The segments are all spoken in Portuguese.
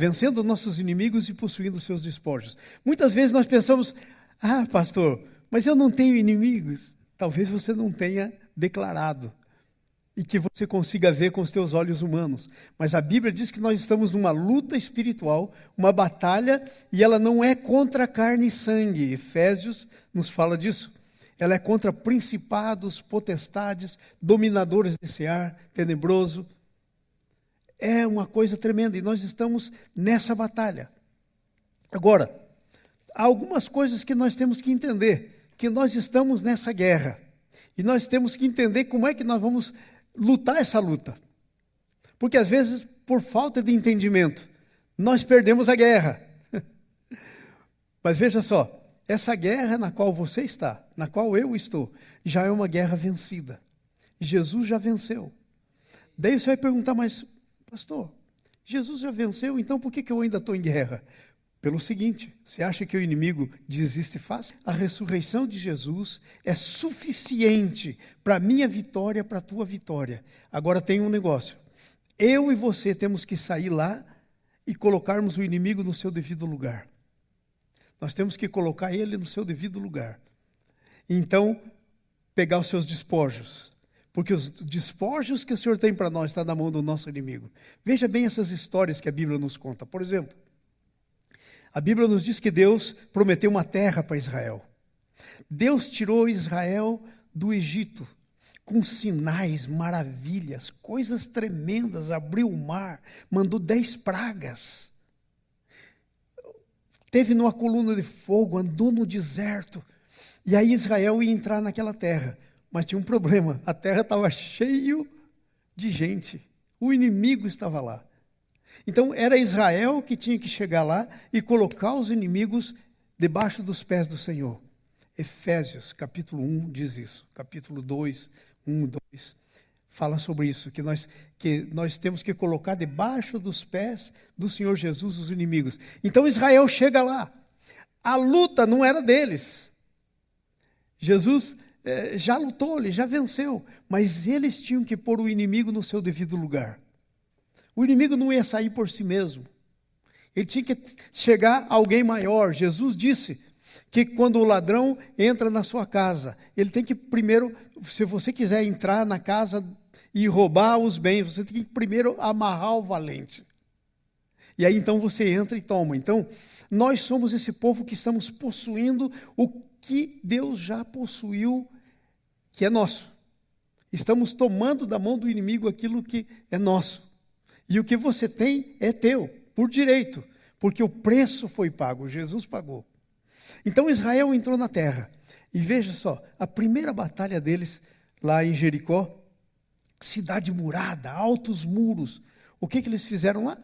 vencendo nossos inimigos e possuindo seus despojos. Muitas vezes nós pensamos, pastor, mas eu não tenho inimigos. Talvez você não tenha declarado e que você consiga ver com os teus olhos humanos. Mas a Bíblia diz que nós estamos numa luta espiritual, uma batalha, e ela não é contra carne e sangue. Efésios nos fala disso. Ela é contra principados, potestades, dominadores desse ar tenebroso. É uma coisa tremenda e nós estamos nessa batalha. Agora, há algumas coisas que nós temos que entender, que nós estamos nessa guerra. E nós temos que entender como é que nós vamos lutar essa luta. Porque às vezes, por falta de entendimento, nós perdemos a guerra. Mas veja só, essa guerra na qual você está, na qual eu estou, já é uma guerra vencida. Jesus já venceu. Daí você vai perguntar, mas pastor, Jesus já venceu, então por que eu ainda estou em guerra? Pelo seguinte, você acha que o inimigo desiste fácil? A ressurreição de Jesus é suficiente para a minha vitória, para a tua vitória. Agora tem um negócio. Eu e você temos que sair lá e colocarmos o inimigo no seu devido lugar. Nós temos que colocar ele no seu devido lugar. Então, pegar os seus despojos. Porque os despojos que o Senhor tem para nós estão na mão do nosso inimigo. Veja bem essas histórias que a Bíblia nos conta. Por exemplo, a Bíblia nos diz que Deus prometeu uma terra para Israel. Deus tirou Israel do Egito com sinais, maravilhas, coisas tremendas, abriu o mar, mandou 10 pragas. Teve numa coluna de fogo, andou no deserto. E aí Israel ia entrar naquela terra. Mas tinha um problema, a terra estava cheia de gente. O inimigo estava lá. Então, era Israel que tinha que chegar lá e colocar os inimigos debaixo dos pés do Senhor. Efésios, capítulo 1, diz isso. Capítulo 2, 1, 2, fala sobre isso, que nós temos que colocar debaixo dos pés do Senhor Jesus os inimigos. Então, Israel chega lá. A luta não era deles. Jesus já lutou, ele já venceu. Mas eles tinham que pôr o inimigo no seu devido lugar. O inimigo não ia sair por si mesmo. Ele tinha que chegar alguém maior. Jesus disse que quando o ladrão entra na sua casa, ele tem que primeiro, se você quiser entrar na casa e roubar os bens, você tem que primeiro amarrar o valente. E aí então você entra e toma. Então, nós somos esse povo que estamos possuindo o que Deus já possuiu, que é nosso. Estamos tomando da mão do inimigo aquilo que é nosso. E o que você tem é teu, por direito, porque o preço foi pago, Jesus pagou. Então Israel entrou na terra. E veja só, a primeira batalha deles, lá em Jericó, cidade murada, altos muros. O que eles fizeram lá?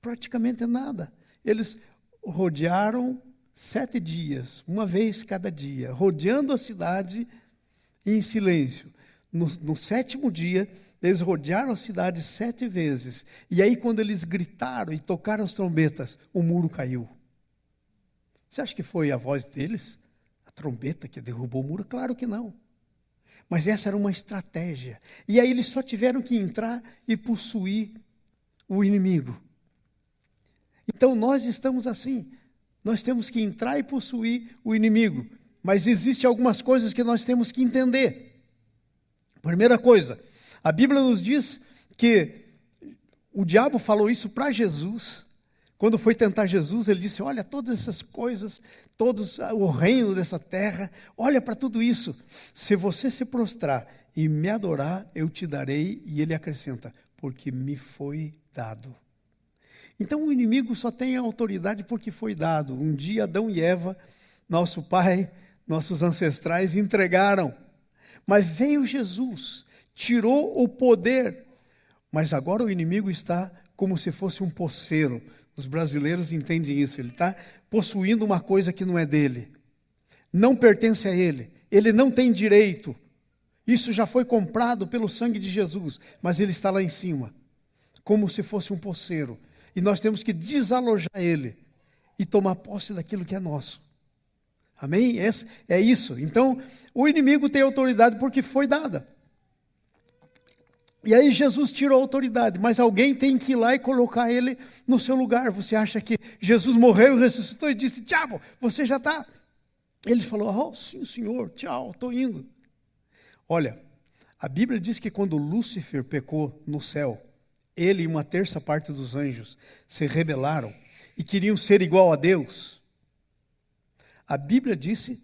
Praticamente nada. Eles rodearam 7 dias, uma vez cada dia, rodeando a cidade em silêncio. No 7º dia, eles rodearam a cidade 7 vezes. E aí, quando eles gritaram e tocaram as trombetas, o muro caiu. Você acha que foi a voz deles? A trombeta que derrubou o muro? Claro que não. Mas essa era uma estratégia. E aí eles só tiveram que entrar e possuir o inimigo. Então nós estamos assim. Nós temos que entrar e possuir o inimigo. Mas existem algumas coisas que nós temos que entender. Primeira coisa, a Bíblia nos diz que o diabo falou isso para Jesus. Quando foi tentar Jesus, ele disse, olha, todas essas coisas, todos o reino dessa terra, olha para tudo isso. Se você se prostrar e me adorar, eu te darei. E ele acrescenta, porque me foi dado. Então o inimigo só tem autoridade porque foi dado. Um dia Adão e Eva, nosso pai, nossos ancestrais entregaram. Mas veio Jesus, tirou o poder. Mas agora o inimigo está como se fosse um poceiro. Os brasileiros entendem isso. Ele está possuindo uma coisa que não é dele. Não pertence a ele. Ele não tem direito. Isso já foi comprado pelo sangue de Jesus. Mas ele está lá em cima, como se fosse um poceiro. E nós temos que desalojar ele e tomar posse daquilo que é nosso. Amém? É isso. Então, o inimigo tem autoridade porque foi dada. E aí Jesus tirou a autoridade, mas alguém tem que ir lá e colocar ele no seu lugar. Você acha que Jesus morreu e ressuscitou e disse: diabo, você já está... Ele falou: oh, sim, senhor, tchau, estou indo. Olha, a Bíblia diz que quando Lúcifer pecou no céu, ele e uma terça parte dos anjos se rebelaram e queriam ser igual a Deus. A Bíblia disse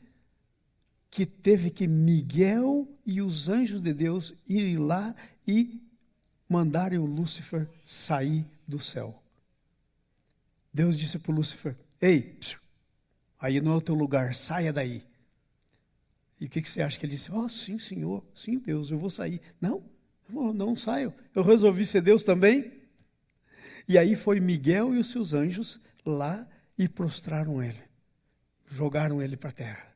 que teve que Miguel e os anjos de Deus irem lá e mandarem o Lúcifer sair do céu. Deus disse para o Lúcifer: ei, aí não é o teu lugar, saia daí. E o que você acha que ele disse? Oh, sim, senhor, sim, Deus, eu vou sair. Não saio, eu resolvi ser Deus também. E aí foi Miguel e os seus anjos lá e prostraram ele, jogaram ele para a terra,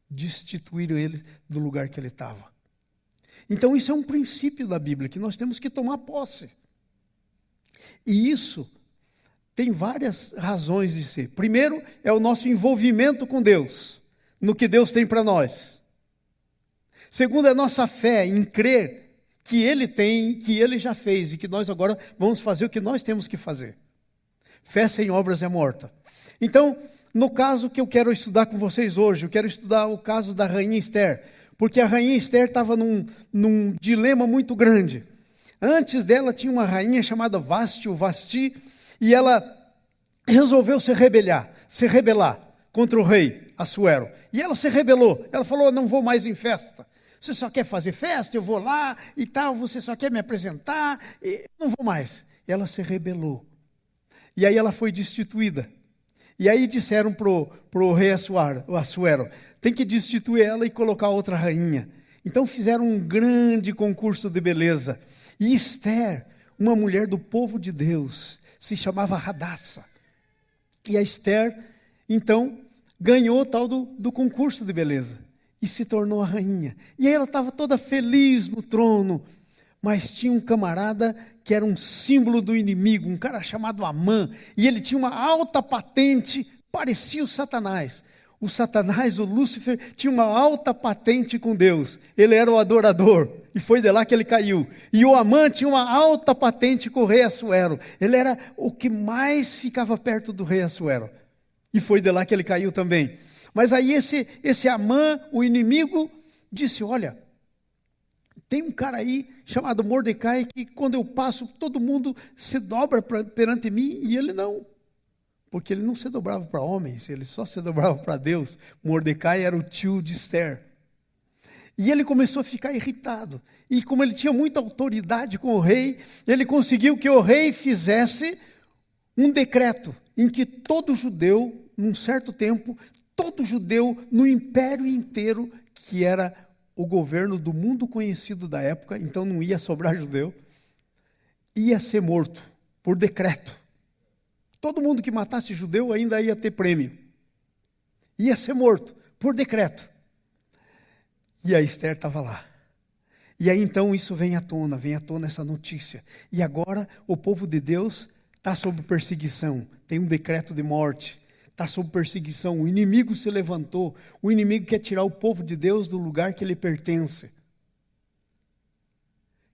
destituíram ele do lugar que ele estava. Então isso é um princípio da Bíblia que nós temos que tomar posse. E isso tem várias razões de ser. Primeiro é o nosso envolvimento com Deus, no que Deus tem para nós. Segundo é a nossa fé em crer que Ele tem, que Ele já fez e que nós agora vamos fazer o que nós temos que fazer. Fé sem obras é morta. Então, no caso que eu quero estudar com vocês hoje, eu quero estudar o caso da rainha Esther, porque a rainha Esther estava num dilema muito grande. Antes dela tinha uma rainha chamada Vasti, e ela resolveu se rebelar contra o rei Assuero. E ela se rebelou, ela falou: não vou mais em festa. Você só quer fazer festa, eu vou lá e tal, você só quer me apresentar, não vou mais. E ela se rebelou. E aí ela foi destituída. E aí disseram pro rei Assuero: tem que destituir ela e colocar outra rainha. Então fizeram um grande concurso de beleza. E Esther, uma mulher do povo de Deus, se chamava Hadassah. E a Esther, então, ganhou o tal do concurso de beleza. E se tornou a rainha. E aí ela estava toda feliz no trono. Mas tinha um camarada que era um símbolo do inimigo, um cara chamado Amã. E ele tinha uma alta patente, parecia o Satanás. O Satanás, o Lúcifer, tinha uma alta patente com Deus. Ele era o adorador. E foi de lá que ele caiu. E o Amã tinha uma alta patente com o rei Assuero. Ele era o que mais ficava perto do rei Assuero. E foi de lá que ele caiu também. Mas aí esse Amã, o inimigo, disse: olha, tem um cara aí chamado Mordecai que quando eu passo, todo mundo se dobra perante mim, e ele não. Porque ele não se dobrava para homens, ele só se dobrava para Deus. Mordecai era o tio de Esther. E ele começou a ficar irritado. E como ele tinha muita autoridade com o rei, ele conseguiu que o rei fizesse um decreto em que todo judeu, num certo tempo, todo judeu no império inteiro, que era o governo do mundo conhecido da época, então não ia sobrar judeu, ia ser morto por decreto. Todo mundo que matasse judeu ainda ia ter prêmio. Ia ser morto por decreto. E a Esther estava lá. E aí então isso vem à tona essa notícia. E agora o povo de Deus está sob perseguição, tem um decreto de morte. Está sob perseguição, o inimigo se levantou, o inimigo quer tirar o povo de Deus do lugar que ele pertence.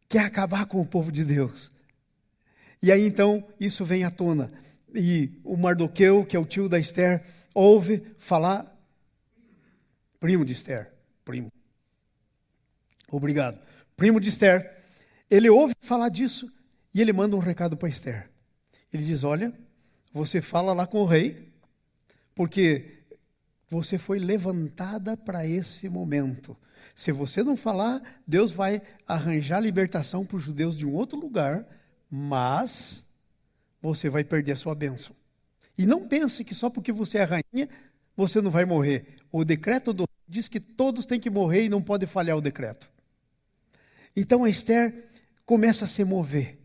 Quer acabar com o povo de Deus. E aí então, isso vem à tona. E o Mardoqueu, que é o tio da Esther, ouve falar, primo de Esther, primo. Obrigado. Primo de Esther, ele ouve falar disso e ele manda um recado para Esther. Ele diz: olha, você fala lá com o rei, porque você foi levantada para esse momento. Se você não falar, Deus vai arranjar libertação para os judeus de um outro lugar, mas você vai perder a sua bênção. E não pense que só porque você é rainha, você não vai morrer. O decreto do rei diz que todos têm que morrer e não pode falhar o decreto. Então a Esther começa a se mover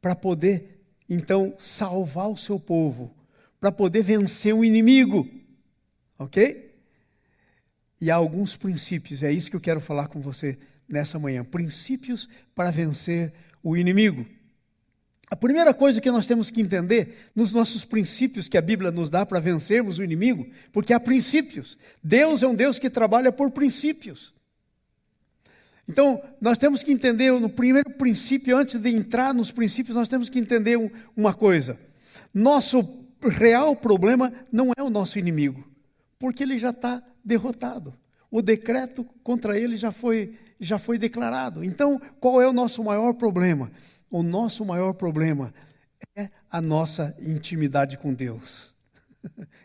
para poder, então, salvar o seu povo, para poder vencer o inimigo, ok? E há alguns princípios, é isso que eu quero falar com você nessa manhã, princípios para vencer o inimigo. A primeira coisa que nós temos que entender, nos nossos princípios que a Bíblia nos dá para vencermos o inimigo, porque há princípios, Deus é um Deus que trabalha por princípios. Então, nós temos que entender, no primeiro princípio, antes de entrar nos princípios, nós temos que entender uma coisa. Nosso real problema não é o nosso inimigo, porque ele já está derrotado. O decreto contra ele já foi declarado. Então, qual é o nosso maior problema? O nosso maior problema é a nossa intimidade com Deus.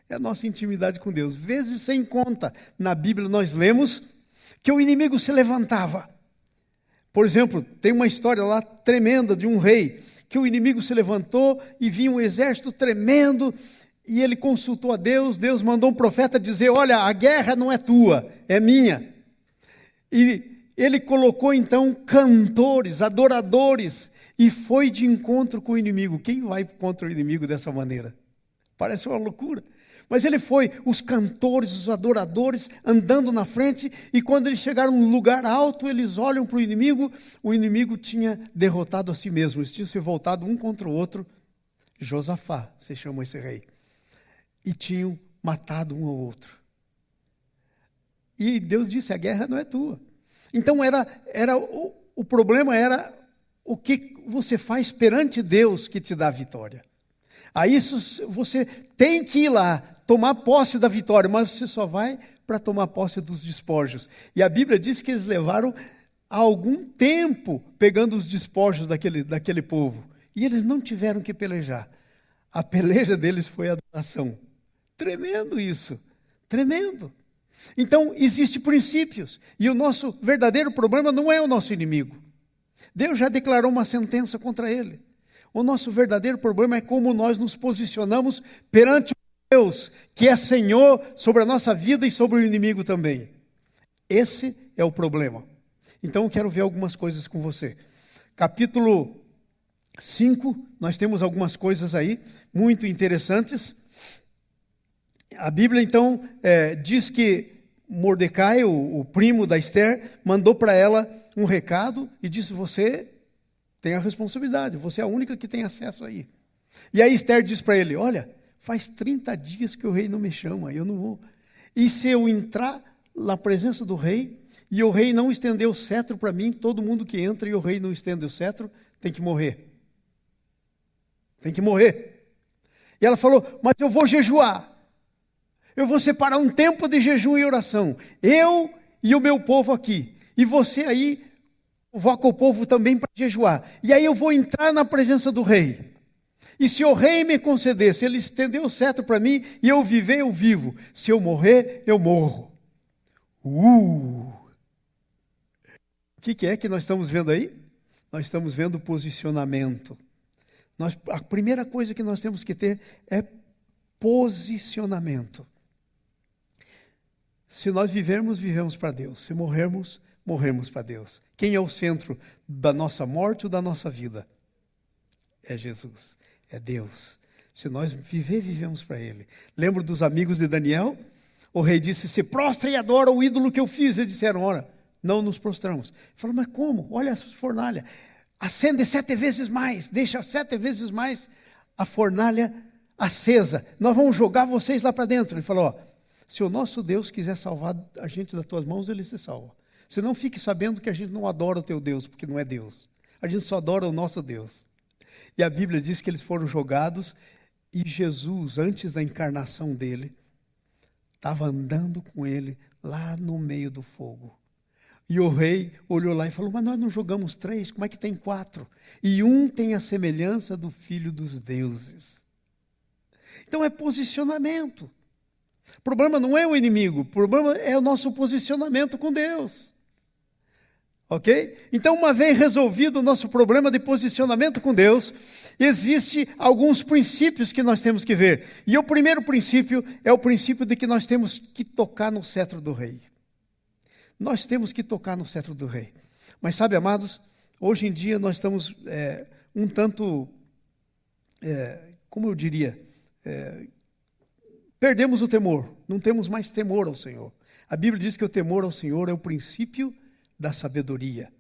É a nossa intimidade com Deus. Vezes sem conta, na Bíblia nós lemos que o inimigo se levantava. Por exemplo, tem uma história lá tremenda de um rei, que o inimigo se levantou e vinha um exército tremendo, e ele consultou a Deus. Deus mandou um profeta dizer: olha, a guerra não é tua, é minha. E ele colocou então cantores, adoradores, e foi de encontro com o inimigo. Quem vai contra o inimigo dessa maneira? Parece uma loucura. Mas ele foi, os cantores, os adoradores, andando na frente, e quando eles chegaram num lugar alto, eles olham para o inimigo tinha derrotado a si mesmo, eles tinham se voltado um contra o outro. Josafá, se chama esse rei. E tinham matado um ao outro. E Deus disse: a guerra não é tua. Então o problema era o que você faz perante Deus que te dá a vitória. Aí você tem que ir lá, tomar posse da vitória, mas você só vai para tomar posse dos despojos. E a Bíblia diz que eles levaram algum tempo pegando os despojos daquele povo. E eles não tiveram que pelejar. A peleja deles foi a adoração. Tremendo isso, tremendo. Então, existem princípios. E o nosso verdadeiro problema não é o nosso inimigo. Deus já declarou uma sentença contra ele. O nosso verdadeiro problema é como nós nos posicionamos perante o Deus, que é Senhor sobre a nossa vida e sobre o inimigo também. Esse é o problema. Então eu quero ver algumas coisas com você. Capítulo 5, nós temos algumas coisas aí muito interessantes. A Bíblia então diz que Mordecai, o primo da Esther, mandou para ela um recado e disse: você tem a responsabilidade, você é a única que tem acesso aí. E aí Esther diz para ele: olha, faz 30 dias que o rei não me chama, eu não vou. E se eu entrar na presença do rei, e o rei não estender o cetro para mim, todo mundo que entra e o rei não estende o cetro, tem que morrer. Tem que morrer. E ela falou: mas eu vou jejuar. Eu vou separar um tempo de jejum e oração. Eu e o meu povo aqui. E você aí, convoca o povo também para jejuar. E aí eu vou entrar na presença do rei. E se o rei me conceder, se ele estender o cetro para mim, e eu viver, eu vivo. Se eu morrer, eu morro. O que é que nós estamos vendo aí? Nós estamos vendo posicionamento. A primeira coisa que nós temos que ter é posicionamento. Se nós vivermos, vivemos para Deus. Se morrermos, morremos para Deus. Quem é o centro da nossa morte ou da nossa vida? É Jesus, é Deus. Se nós vivemos para Ele. Lembro dos amigos de Daniel? O rei disse: se prostra e adora o ídolo que eu fiz. Eles disseram: ora, não nos prostramos. Ele falou: mas como? Olha a fornalha. Acende 7 vezes mais, deixa 7 vezes mais a fornalha acesa. Nós vamos jogar vocês lá para dentro. Ele falou: ó, se o nosso Deus quiser salvar a gente das tuas mãos, Ele se salva. Você não fique sabendo que a gente não adora o teu Deus, porque não é Deus. A gente só adora o nosso Deus. E a Bíblia diz que eles foram jogados e Jesus, antes da encarnação dele, estava andando com ele lá no meio do fogo. E o rei olhou lá e falou: mas nós não jogamos 3, como é que tem 4? E um tem a semelhança do Filho dos deuses. Então é posicionamento. O problema não é o inimigo, o problema é o nosso posicionamento com Deus. Ok? Então, uma vez resolvido o nosso problema de posicionamento com Deus, existem alguns princípios que nós temos que ver. E o primeiro princípio é o princípio de que nós temos que tocar no cetro do rei. Nós temos que tocar no cetro do rei. Mas sabe, amados, hoje em dia nós estamos um tanto, como eu diria, perdemos o temor, não temos mais temor ao Senhor. A Bíblia diz que o temor ao Senhor é o princípio da sabedoria.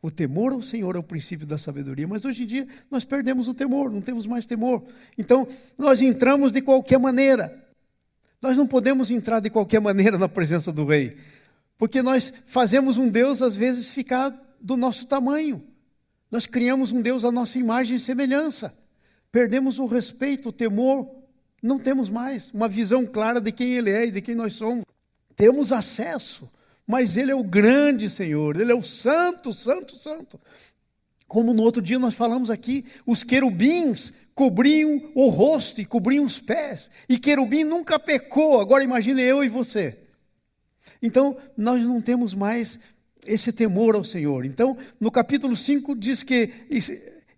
O temor ao Senhor é o princípio da sabedoria, mas hoje em dia nós perdemos o temor, não temos mais temor. Então, nós entramos de qualquer maneira. Nós não podemos entrar de qualquer maneira na presença do rei. Porque nós fazemos um Deus, às vezes, ficar do nosso tamanho. Nós criamos um Deus à nossa imagem e semelhança. Perdemos o respeito, o temor, não temos mais uma visão clara de quem Ele é e de quem nós somos. Temos acesso, mas Ele é o grande Senhor, Ele é o santo, santo, santo. Como no outro dia nós falamos aqui, os querubins cobriam o rosto e cobriam os pés. E querubim nunca pecou, agora imagine eu e você. Então, nós não temos mais esse temor ao Senhor. Então, no capítulo 5 diz que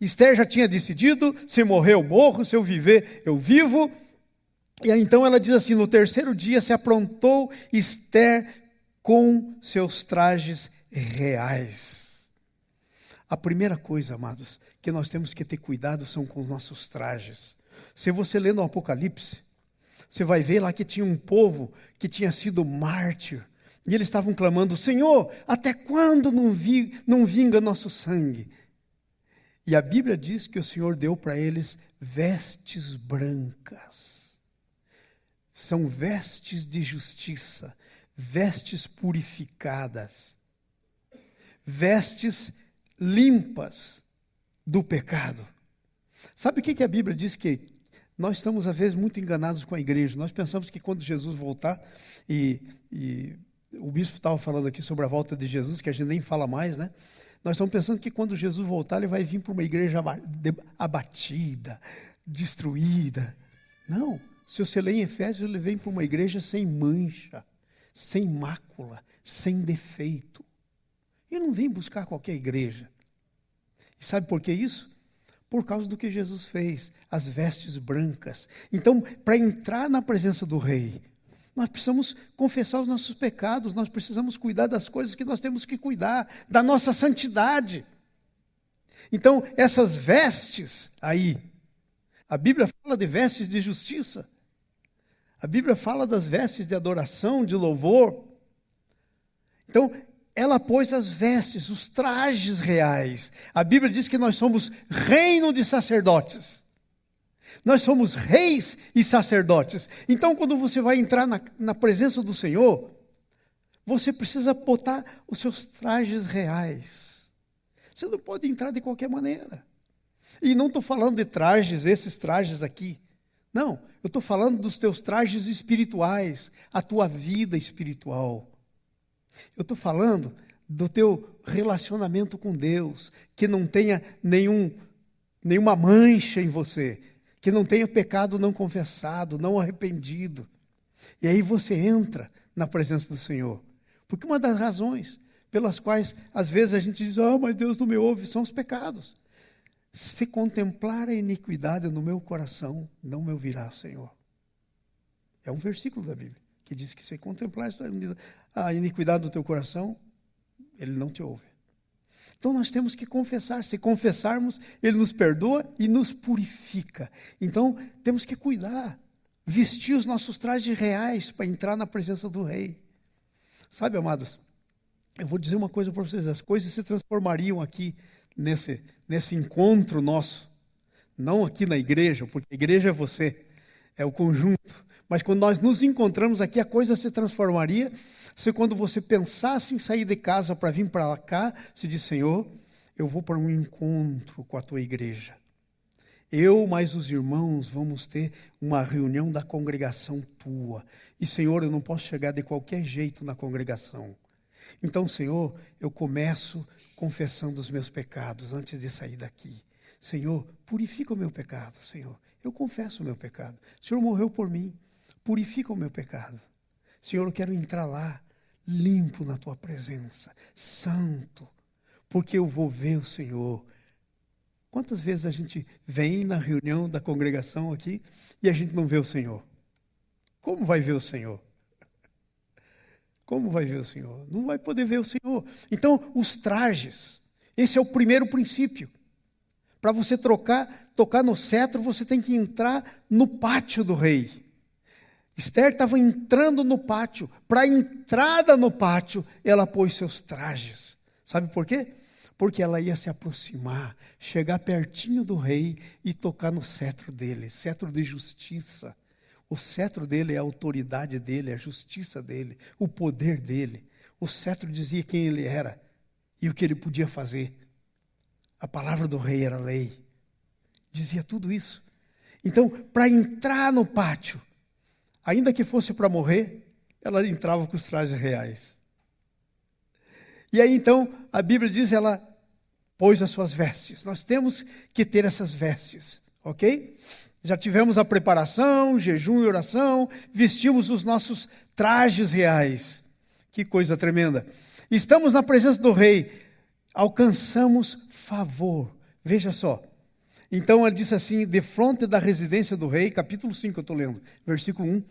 Esther já tinha decidido, se morrer eu morro, se eu viver eu vivo. E aí, então ela diz assim, no terceiro dia se aprontou Esther com seus trajes reais. A primeira coisa, amados, que nós temos que ter cuidado são com os nossos trajes. Se você ler no Apocalipse, você vai ver lá que tinha um povo que tinha sido mártir. E eles estavam clamando, Senhor, até quando não vinga nosso sangue? E a Bíblia diz que o Senhor deu para eles vestes brancas. São vestes de justiça, vestes purificadas, vestes limpas do pecado. Sabe o que a Bíblia diz? Que nós estamos, às vezes, muito enganados com a igreja. Nós pensamos que quando Jesus voltar, e o bispo estava falando aqui sobre a volta de Jesus, que a gente nem fala mais, né? Nós estamos pensando que quando Jesus voltar, Ele vai vir para uma igreja abatida, destruída. Não, se você ler em Efésios, Ele vem para uma igreja sem mancha, sem mácula, sem defeito. Ele não vem buscar qualquer igreja. E sabe por que isso? Por causa do que Jesus fez, as vestes brancas. Então, para entrar na presença do Rei, nós precisamos confessar os nossos pecados, nós precisamos cuidar das coisas que nós temos que cuidar, da nossa santidade. Então, essas vestes aí, a Bíblia fala de vestes de justiça, a Bíblia fala das vestes de adoração, de louvor. Então, ela pôs as vestes, os trajes reais. A Bíblia diz que nós somos reino de sacerdotes. Nós somos reis e sacerdotes. Então, quando você vai entrar na presença do Senhor, você precisa botar os seus trajes reais. Você não pode entrar de qualquer maneira. E não estou falando de trajes, esses trajes aqui. Não, eu estou falando dos teus trajes espirituais, a tua vida espiritual. Eu estou falando do teu relacionamento com Deus, que não tenha nenhuma mancha em você, que não tenha pecado não confessado, não arrependido. E aí você entra na presença do Senhor. Porque uma das razões pelas quais, às vezes, a gente diz, mas Deus não me ouve, são os pecados. Se contemplar a iniquidade no meu coração, não me ouvirá o Senhor. É um versículo da Bíblia, que diz que se contemplar a iniquidade do teu coração, Ele não te ouve. Então nós temos que confessar. Se confessarmos, Ele nos perdoa e nos purifica. Então temos que cuidar, vestir os nossos trajes reais para entrar na presença do Rei. Sabe, amados, eu vou dizer uma coisa para vocês, as coisas se transformariam aqui nesse encontro nosso, não aqui na igreja, porque a igreja é você, é o conjunto. Mas quando nós nos encontramos aqui, a coisa se transformaria. Se quando você pensasse em sair de casa para vir para cá, você diz, Senhor, eu vou para um encontro com a tua igreja. Eu mais os irmãos vamos ter uma reunião da congregação tua. E, Senhor, eu não posso chegar de qualquer jeito na congregação. Então, Senhor, eu começo confessando os meus pecados antes de sair daqui. Senhor, purifica o meu pecado, Senhor. Eu confesso o meu pecado. O Senhor morreu por mim. Purifica o meu pecado. Senhor, eu quero entrar lá, limpo na tua presença, santo, porque eu vou ver o Senhor. Quantas vezes a gente vem na reunião da congregação aqui e a gente não vê o Senhor? Como vai ver o Senhor? Como vai ver o Senhor? Não vai poder ver o Senhor. Então, os trajes, esse é o primeiro princípio. Para você tocar no cetro, você tem que entrar no pátio do rei. Esther estava entrando no pátio. Para a entrada no pátio, ela pôs seus trajes. Sabe por quê? Porque ela ia se aproximar, chegar pertinho do rei e tocar no cetro dele, cetro de justiça. O cetro dele é a autoridade dele, é a justiça dele, o poder dele. O cetro dizia quem ele era e o que ele podia fazer. A palavra do rei era lei. Dizia tudo isso. Então, para entrar no pátio, ainda que fosse para morrer, ela entrava com os trajes reais. E aí então, a Bíblia diz, ela pôs as suas vestes. Nós temos que ter essas vestes, ok? Já tivemos a preparação, jejum e oração, vestimos os nossos trajes reais. Que coisa tremenda. Estamos na presença do rei, alcançamos favor. Veja só. Então, ele disse assim, defronte da residência do rei, capítulo 5, eu estou lendo, versículo 1.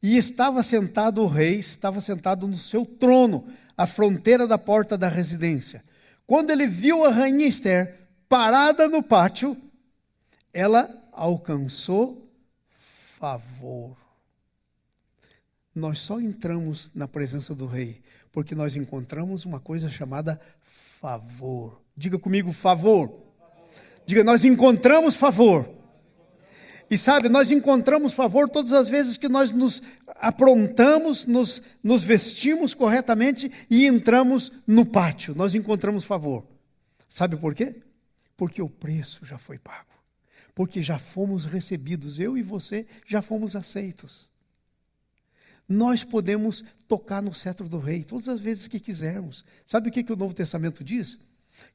E estava sentado o rei, estava sentado no seu trono, à fronteira da porta da residência. Quando ele viu a rainha Esther parada no pátio, ela alcançou favor. Nós só entramos na presença do rei porque nós encontramos uma coisa chamada favor. Diga comigo, favor. Diga, nós encontramos favor. E sabe, nós encontramos favor todas as vezes que nós nos aprontamos, nos vestimos corretamente e entramos no pátio. Nós encontramos favor. Sabe por quê? Porque o preço já foi pago. Porque já fomos recebidos. Eu e você já fomos aceitos. Nós podemos tocar no cetro do rei todas as vezes que quisermos. Sabe o que o Novo Testamento diz?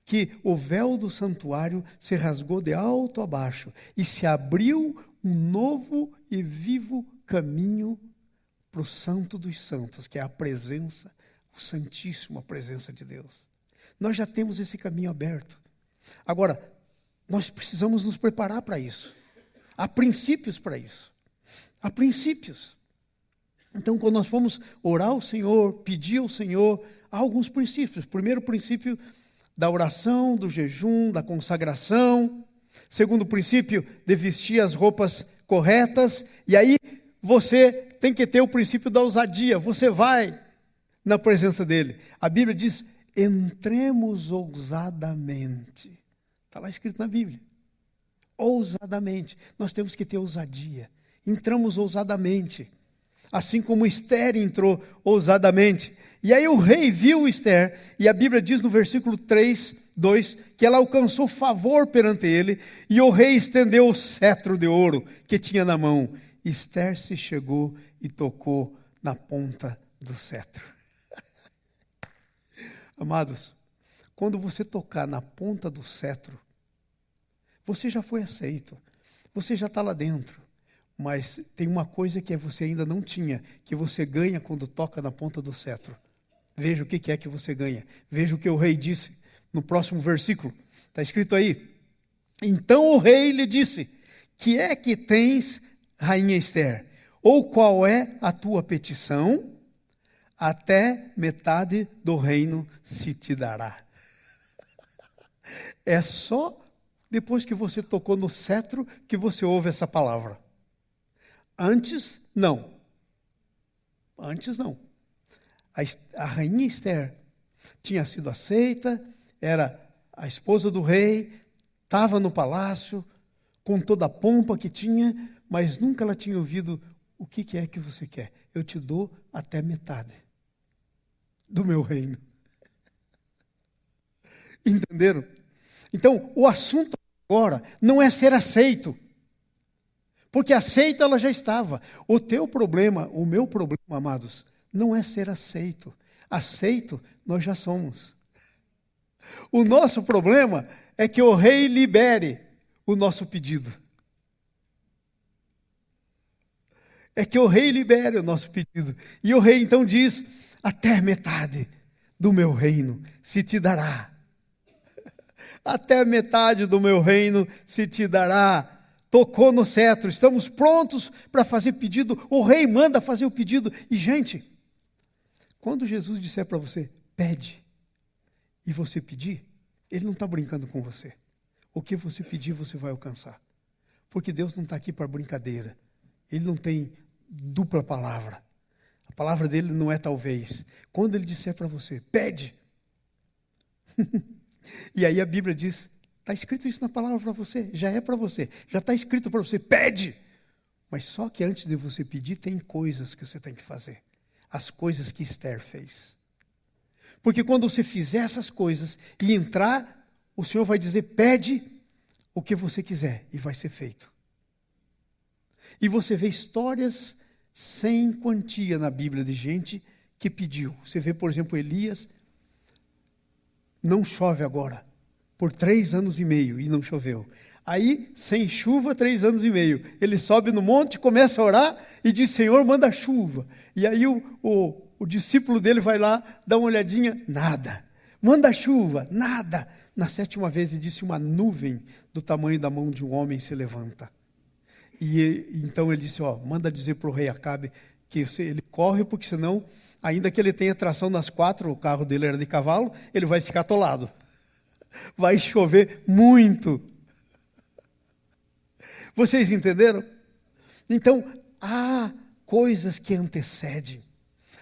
Que o véu do santuário se rasgou de alto a baixo e se abriu um novo e vivo caminho para o Santo dos Santos, que é a presença, o Santíssimo, a presença de Deus. Nós já temos esse caminho aberto. Agora, nós precisamos nos preparar para isso. Há princípios para isso. Há princípios. Então, quando nós formos orar ao Senhor, pedir ao Senhor, há alguns princípios. Primeiro princípio da oração, do jejum, da consagração. Segundo princípio, de vestir as roupas corretas. E aí, você tem que ter o princípio da ousadia. Você vai na presença dele. A Bíblia diz, entremos ousadamente. Está lá escrito na Bíblia. Ousadamente. Nós temos que ter ousadia. Entramos ousadamente. Assim como Esther entrou ousadamente. E aí o rei viu Esther, e a Bíblia diz no versículo 3, 2, que ela alcançou favor perante ele, e o rei estendeu o cetro de ouro que tinha na mão. Esther se chegou e tocou na ponta do cetro. Amados, quando você tocar na ponta do cetro, você já foi aceito, você já está lá dentro. Mas tem uma coisa que você ainda não tinha, que você ganha quando toca na ponta do cetro. Veja o que é que você ganha. Veja o que o rei disse no próximo versículo. Está escrito aí. Então o rei lhe disse, que é que tens, rainha Esther? Ou qual é a tua petição? Até metade do reino se te dará. É só depois que você tocou no cetro que você ouve essa palavra. Antes, não. Antes, não. A rainha Esther tinha sido aceita, era a esposa do rei, estava no palácio, com toda a pompa que tinha, mas nunca ela tinha ouvido o que é que você quer. Eu te dou até metade do meu reino. Entenderam? Então, o assunto agora não é ser aceito. Porque aceito ela já estava. O teu problema, o meu problema, amados, não é ser aceito. Aceito nós já somos. O nosso problema é que o rei libere o nosso pedido. É que o rei libere o nosso pedido. E o rei então diz, até metade do meu reino se te dará. Até metade do meu reino se te dará. Tocou no cetro, estamos prontos para fazer pedido, o rei manda fazer o pedido. E gente, quando Jesus disser para você, pede, e você pedir, ele não está brincando com você. O que você pedir, você vai alcançar. Porque Deus não está aqui para brincadeira. Ele não tem dupla palavra. A palavra dele não é talvez. Quando ele disser para você, pede. E aí a Bíblia diz, está escrito isso na palavra para você, já é para você, já está escrito para você, pede. Mas só que antes de você pedir, tem coisas que você tem que fazer. As coisas que Esther fez. Porque quando você fizer essas coisas e entrar, o Senhor vai dizer, pede o que você quiser e vai ser feito. E você vê histórias sem quantia na Bíblia de gente que pediu. Você vê, por exemplo, Elias, não chove agora, por 3 anos e meio, e não choveu. Aí, sem chuva, 3 anos e meio. Ele sobe no monte, começa a orar e diz, Senhor, manda chuva. E aí o discípulo dele vai lá, dá uma olhadinha, nada. Manda chuva, nada. Na 7ª vez ele disse, uma nuvem do tamanho da mão de um homem se levanta. E então ele disse, manda dizer para o rei Acabe que ele corre, porque senão, ainda que ele tenha tração nas 4, o carro dele era de cavalo, ele vai ficar atolado. Vai chover muito. Vocês entenderam? Então, há coisas que antecedem.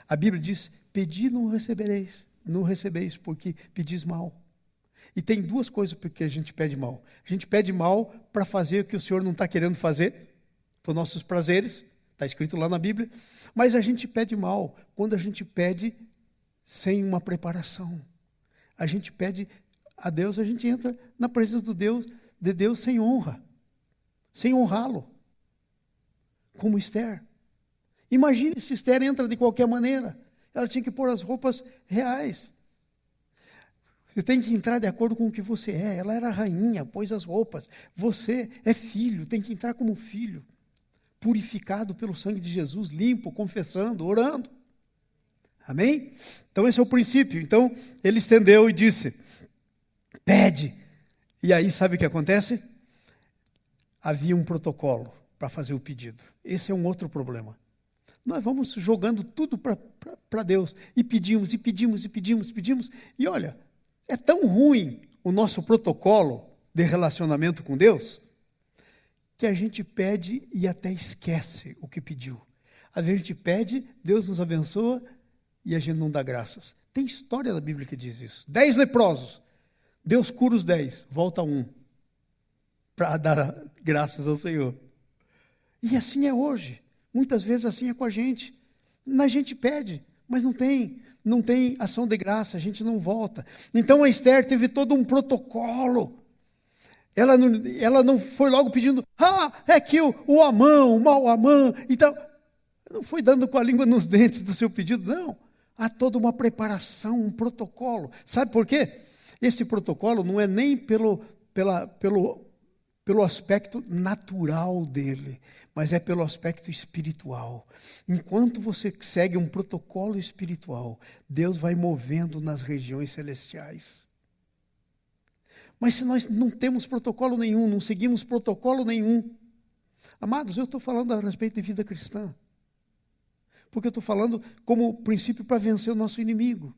A Bíblia diz, pedi não recebeis, porque pedis mal. E tem 2 coisas porque a gente pede mal. A gente pede mal para fazer o que o Senhor não está querendo fazer, por nossos prazeres, está escrito lá na Bíblia. Mas a gente pede mal quando a gente pede sem uma preparação. A gente pede a Deus, a gente entra na presença de Deus sem honra, sem honrá-lo, como Esther. Imagine se Esther entra de qualquer maneira. Ela tinha que pôr as roupas reais. Você tem que entrar de acordo com o que você é. Ela era rainha, pôs as roupas. Você é filho, tem que entrar como filho, purificado pelo sangue de Jesus, limpo, confessando, orando. Amém? Então esse é o princípio. Então ele estendeu e disse, pede. E aí sabe o que acontece? Havia um protocolo para fazer o pedido. Esse é um outro problema. Nós vamos jogando tudo para Deus. E pedimos, e pedimos, e pedimos, pedimos. E olha, é tão ruim o nosso protocolo de relacionamento com Deus, que a gente pede e até esquece o que pediu. A gente pede, Deus nos abençoa e a gente não dá graças. Tem história da Bíblia que diz isso. 10 leprosos. Deus cura os 10, volta 1. Para dar graças ao Senhor. E assim é hoje. Muitas vezes assim é com a gente. A gente pede, mas não tem ação de graça, a gente não volta. Então a Esther teve todo um protocolo. Ela não foi logo pedindo, é que o Amã, o mau Amã e tal. Não foi dando com a língua nos dentes do seu pedido, não. Há toda uma preparação, um protocolo. Sabe por quê? Esse protocolo não é nem pelo aspecto natural dele, mas é pelo aspecto espiritual. Enquanto você segue um protocolo espiritual, Deus vai movendo nas regiões celestiais. Mas se nós não temos protocolo nenhum, não seguimos protocolo nenhum, amados, eu estou falando a respeito de vida cristã, porque eu estou falando como princípio para vencer o nosso inimigo.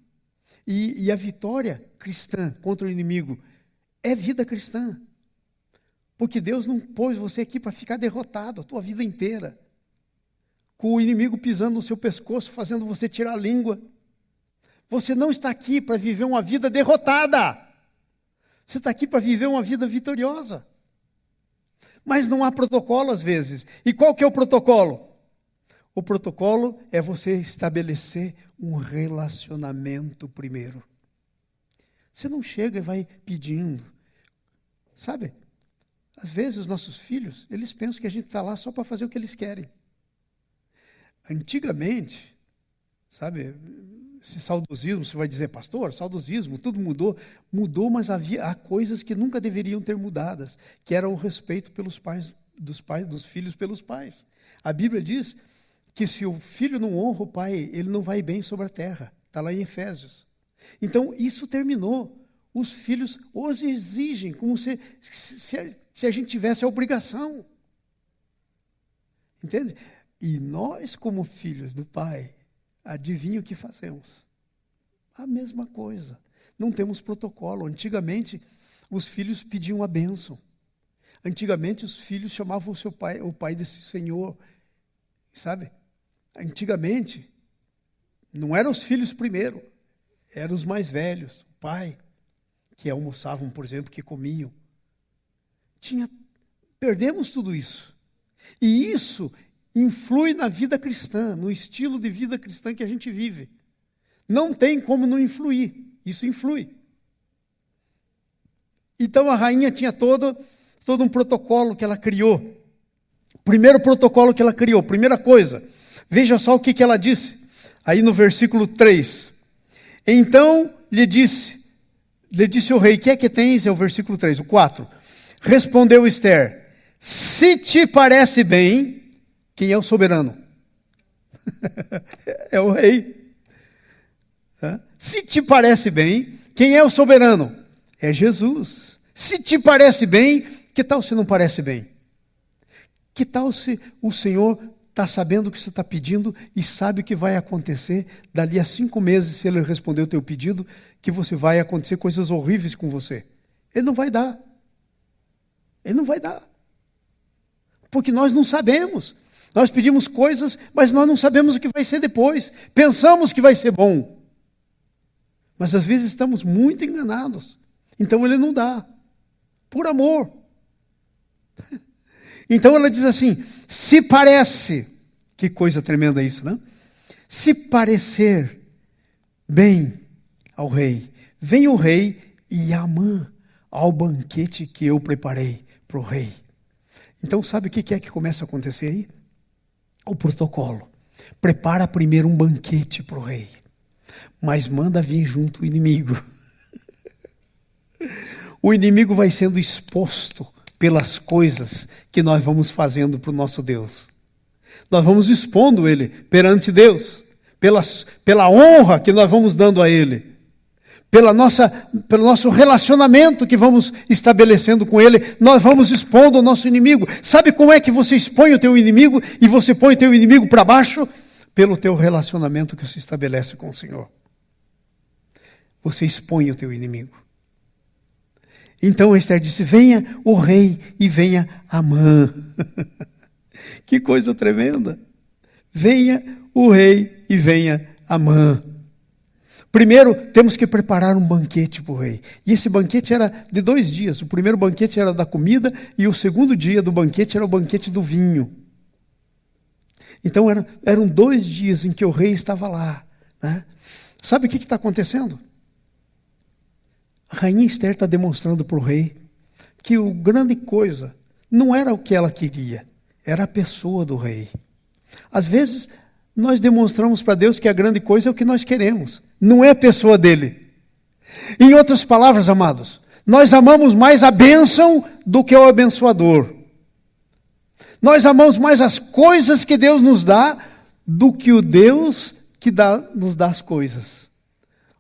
E a vitória cristã contra o inimigo é vida cristã. Porque Deus não pôs você aqui para ficar derrotado a tua vida inteira, com o inimigo pisando no seu pescoço, fazendo você tirar a língua. Você não está aqui para viver uma vida derrotada. Você está aqui para viver uma vida vitoriosa. Mas não há protocolo às vezes. E qual que é o protocolo? O protocolo é você estabelecer um relacionamento primeiro. Você não chega e vai pedindo. Sabe? Às vezes os nossos filhos, eles pensam que a gente está lá só para fazer o que eles querem. Antigamente, sabe, esse saudosismo, você vai dizer, pastor, saudosismo, tudo mudou, mas há coisas que nunca deveriam ter mudadas, que era o respeito dos filhos pelos pais. A Bíblia diz que se o filho não honra o pai, ele não vai bem sobre a terra. Está lá em Efésios. Então, isso terminou. Os filhos os exigem, como se a gente tivesse a obrigação. Entende? E nós, como filhos do Pai, adivinha o que fazemos? A mesma coisa. Não temos protocolo. Antigamente, os filhos pediam a bênção. Antigamente, os filhos chamavam o seu pai, o pai desse senhor. Sabe? Antigamente, não eram os filhos primeiro, eram os mais velhos, o pai, que almoçavam, por exemplo, que comiam. Perdemos tudo isso. E isso influi na vida cristã, no estilo de vida cristã que a gente vive. Não tem como não influir. Isso influi. Então a rainha tinha todo um protocolo que ela criou. Primeiro protocolo que ela criou, primeira coisa. Veja só o que ela disse. Aí no versículo 3. Então lhe disse o rei, que é que tens? É o versículo 3, o 4. Respondeu Esther, se te parece bem, quem é o soberano? É o rei. Se te parece bem, quem é o soberano? É Jesus. Se te parece bem, que tal se não parece bem? Que tal se o Senhor está sabendo o que você está pedindo e sabe o que vai acontecer dali a 5 meses, se Ele responder o teu pedido, que vai acontecer coisas horríveis com você? Ele não vai dar. Ele não vai dar. Porque nós não sabemos. Nós pedimos coisas, mas nós não sabemos o que vai ser depois. Pensamos que vai ser bom. Mas às vezes estamos muito enganados. Então Ele não dá. Por amor. Então ela diz assim, se parece, que coisa tremenda isso, né? Se parecer bem ao rei, vem o rei e Amã ao banquete que eu preparei para o rei. Então sabe o que é que começa a acontecer aí? O protocolo. Prepara primeiro um banquete para o rei, mas manda vir junto o inimigo. O inimigo vai sendo exposto pelas coisas que nós vamos fazendo para o nosso Deus. Nós vamos expondo ele perante Deus, pela honra que nós vamos dando a ele, pelo nosso relacionamento que vamos estabelecendo com ele, nós vamos expondo o nosso inimigo. Sabe como é que você expõe o teu inimigo e você põe o teu inimigo para baixo? Pelo teu relacionamento que se estabelece com o Senhor. Você expõe o teu inimigo. Então Esther disse, venha o rei e venha Amã. Que coisa tremenda. Venha o rei e venha Amã. Primeiro, temos que preparar um banquete para o rei. E esse banquete era de 2 dias. O primeiro banquete era da comida e o segundo dia do banquete era o banquete do vinho. Então eram 2 dias em que o rei estava lá. Né? Sabe o que está acontecendo? A rainha Esther está demonstrando para o rei que a grande coisa não era o que ela queria, era a pessoa do rei. Às vezes, nós demonstramos para Deus que a grande coisa é o que nós queremos, não é a pessoa dele. Em outras palavras, amados, nós amamos mais a bênção do que o abençoador. Nós amamos mais as coisas que Deus nos dá do que o Deus que nos dá as coisas.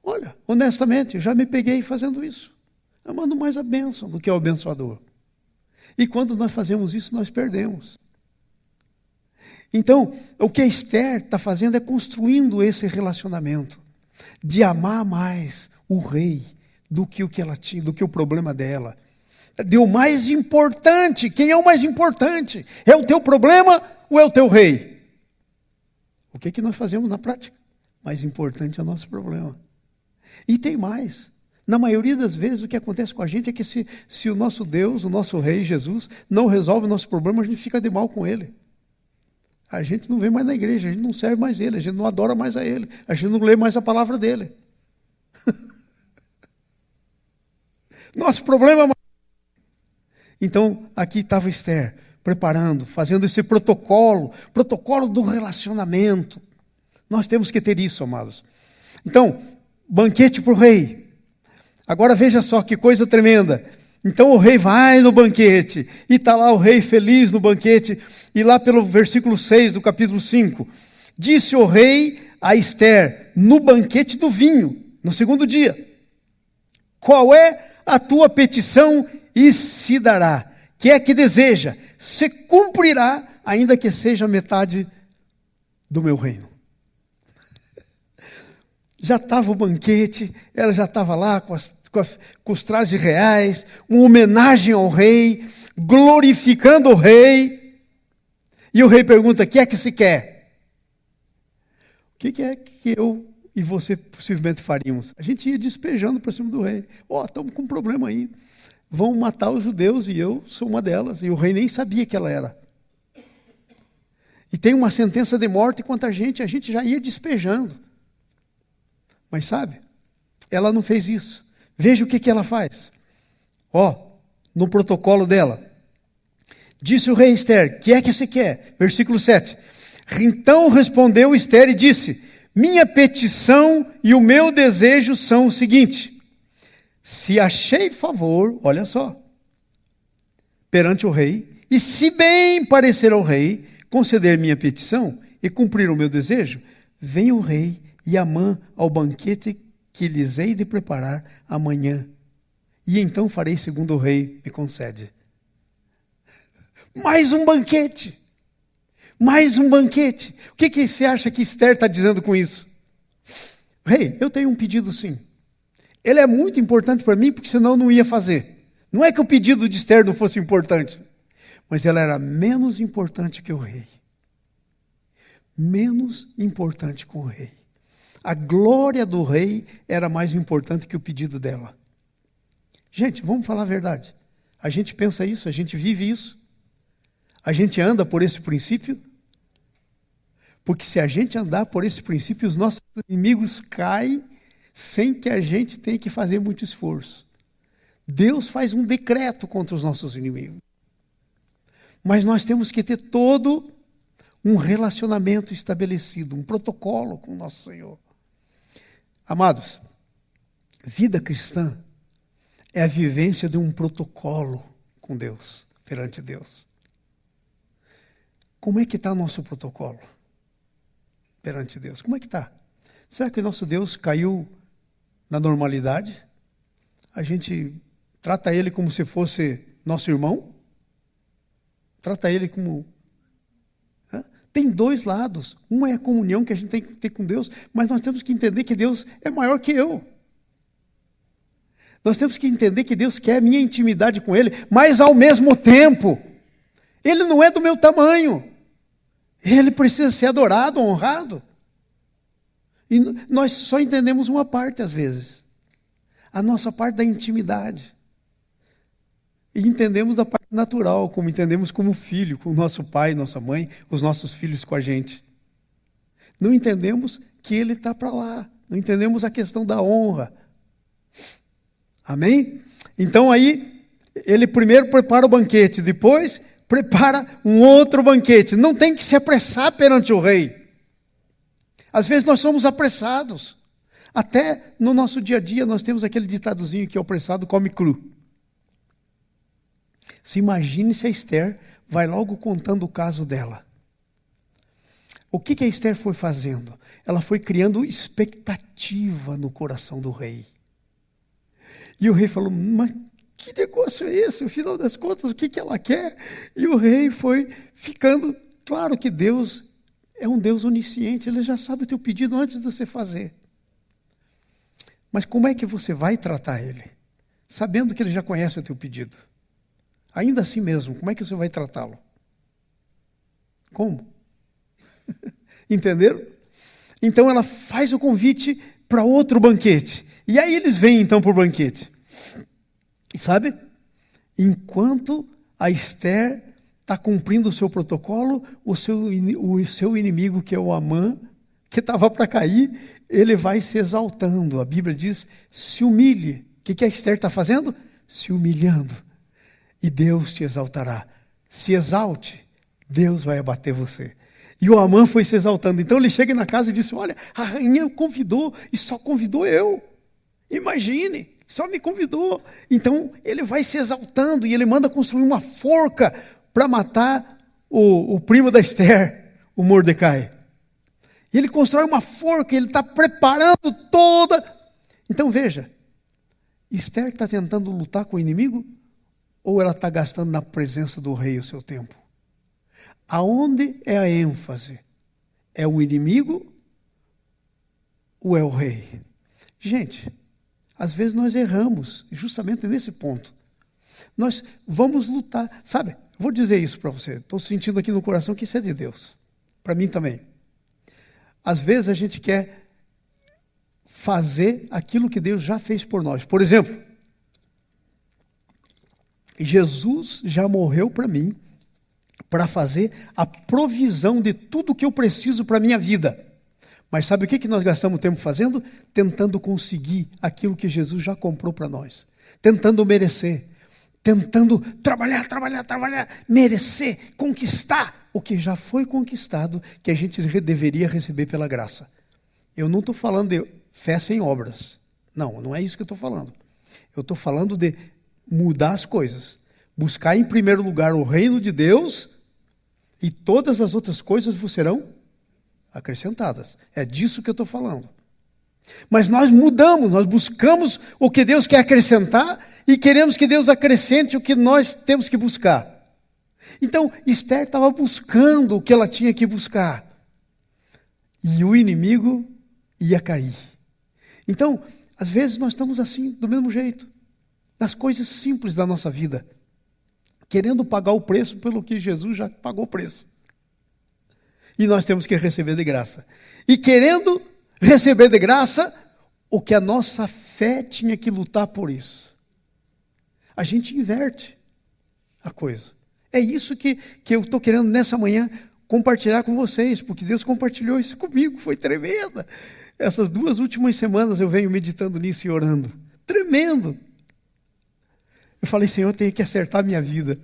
Olha, honestamente, eu já me peguei fazendo isso. Amando mais a bênção do que o abençoador. E quando nós fazemos isso, nós perdemos. Então, o que a Esther está fazendo é construindo esse relacionamento. De amar mais o rei do que o que ela tinha, do que o problema dela. De o mais importante. Quem é o mais importante? É o teu problema ou é o teu rei? O que nós fazemos na prática? Mais importante é o nosso problema. E tem mais. Na maioria das vezes o que acontece com a gente é que se o nosso Deus, o nosso rei Jesus, não resolve o nosso problema, a gente fica de mal com ele. A gente não vem mais na igreja, a gente não serve mais ele, a gente não adora mais a ele, a gente não lê mais a palavra dele. Nosso problema... Então, aqui estava Esther, preparando, fazendo esse protocolo do relacionamento. Nós temos que ter isso, amados. Então, banquete para o rei. Agora veja só que coisa tremenda. Então o rei vai no banquete, e está lá o rei feliz no banquete, e lá pelo versículo 6 do capítulo 5, disse o rei a Esther, no banquete do vinho, no segundo dia, qual é a tua petição e se dará? Que é que deseja? Se cumprirá, ainda que seja metade do meu reino. Já estava o banquete, ela já estava lá com os trajes reais, uma homenagem ao rei, glorificando o rei. E o rei pergunta, o que é que se quer? O que é que eu e você possivelmente faríamos? A gente ia despejando para cima do rei. Estamos com um problema aí. Vão matar os judeus e eu sou uma delas. E o rei nem sabia que ela era. E tem uma sentença de morte contra a gente já ia despejando. Mas sabe, ela não fez isso. Veja o que ela faz. No protocolo dela. Disse o rei Ester, que é que você quer? Versículo 7. Então respondeu Ester e disse, minha petição e o meu desejo são o seguinte, se achei favor, olha só, perante o rei, e se bem parecer ao rei, conceder minha petição e cumprir o meu desejo, venha o rei e Amã ao banquete que lhes hei de preparar amanhã, e então farei segundo o rei me concede. Mais um banquete! Mais um banquete! O que você acha que Ester está dizendo com isso? Rei, eu tenho um pedido sim. Ele é muito importante para mim, porque senão eu não ia fazer. Não é que o pedido de Ester não fosse importante, mas ela era menos importante que o rei. Menos importante que o rei. A glória do rei era mais importante que o pedido dela. Gente, vamos falar a verdade. A gente pensa isso, a gente vive isso. A gente anda por esse princípio. Porque se a gente andar por esse princípio, os nossos inimigos caem sem que a gente tenha que fazer muito esforço. Deus faz um decreto contra os nossos inimigos. Mas nós temos que ter todo um relacionamento estabelecido, um protocolo com o nosso Senhor. Amados, vida cristã é a vivência de um protocolo com Deus, perante Deus. Como é que está o nosso protocolo perante Deus? Como é que está? Será que o nosso Deus caiu na normalidade? A gente trata Ele como se fosse nosso irmão? Trata Ele como... Tem dois lados. Um é a comunhão que a gente tem que ter com Deus, mas nós temos que entender que Deus é maior que eu. Nós temos que entender que Deus quer a minha intimidade com Ele, mas ao mesmo tempo, Ele não é do meu tamanho. Ele precisa ser adorado, honrado. E nós só entendemos uma parte às vezes. A nossa parte da intimidade. E entendemos da parte natural, como entendemos como filho, com o nosso pai, nossa mãe, os nossos filhos com a gente. Não entendemos que Ele está para lá. Não entendemos a questão da honra. Amém? Então aí, Ele primeiro prepara o banquete, depois prepara um outro banquete. Não tem que se apressar perante o rei. Às vezes nós somos apressados. Até no nosso dia a dia nós temos aquele ditadozinho que o apressado come cru. Se imagine se a Ester vai logo contando o caso dela. O que a Ester foi fazendo? Ela foi criando expectativa no coração do rei. E o rei falou, mas que negócio é esse? No final das contas, o que ela quer? E o rei foi ficando... Claro que Deus é um Deus onisciente, Ele já sabe o teu pedido antes de você fazer. Mas como é que você vai tratar Ele? Sabendo que Ele já conhece o teu pedido. Ainda assim mesmo, como é que você vai tratá-lo? Como? Entenderam? Então ela faz o convite para outro banquete. E aí eles vêm então para o banquete. E sabe? Enquanto a Ester está cumprindo o seu protocolo, o seu inimigo, que é o Amã, que estava para cair, ele vai se exaltando. A Bíblia diz, se humilhe. O que a Ester está fazendo? Se humilhando. E Deus te exaltará. Se exalte, Deus vai abater você. E o Amã foi se exaltando. Então ele chega na casa e disse, olha, a rainha convidou e só convidou eu. Imagine, só me convidou. Então ele vai se exaltando e ele manda construir uma forca para matar o primo da Ester, o Mordecai. E ele constrói uma forca, ele está preparando toda... Então veja, Ester está tentando lutar com o inimigo? Ou ela está gastando na presença do rei o seu tempo? Aonde é a ênfase? É o inimigo ou é o rei? Gente, às vezes nós erramos, justamente nesse ponto. Nós vamos lutar. Sabe, vou dizer isso para você. Estou sentindo aqui no coração que isso é de Deus. Para mim também. Às vezes a gente quer fazer aquilo que Deus já fez por nós. Por exemplo, Jesus já morreu para mim, para fazer a provisão de tudo que eu preciso para a minha vida. Mas sabe o que nós gastamos tempo fazendo? Tentando conseguir aquilo que Jesus já comprou para nós. Tentando merecer. Tentando trabalhar, merecer, conquistar o que já foi conquistado, que a gente deveria receber pela graça. Eu não estou falando de fé sem obras. Não é isso que eu estou falando. Eu estou falando de mudar as coisas. Buscar em primeiro lugar o reino de Deus e todas as outras coisas vos serão acrescentadas. É disso que eu estou falando. Mas nós mudamos, nós buscamos o que Deus quer acrescentar e queremos que Deus acrescente o que nós temos que buscar. Então, Esther estava buscando o que ela tinha que buscar. E o inimigo ia cair. Então, às vezes nós estamos assim, do mesmo jeito. Nas coisas simples da nossa vida. Querendo pagar o preço pelo que Jesus já pagou o preço. E nós temos que receber de graça. E querendo receber de graça o que a nossa fé tinha que lutar por isso. A gente inverte a coisa. É isso que eu estou querendo nessa manhã compartilhar com vocês, porque Deus compartilhou isso comigo, foi tremenda. Essas 2 últimas semanas eu venho meditando nisso e orando. Tremendo. Eu falei, Senhor, tenho que acertar a minha vida.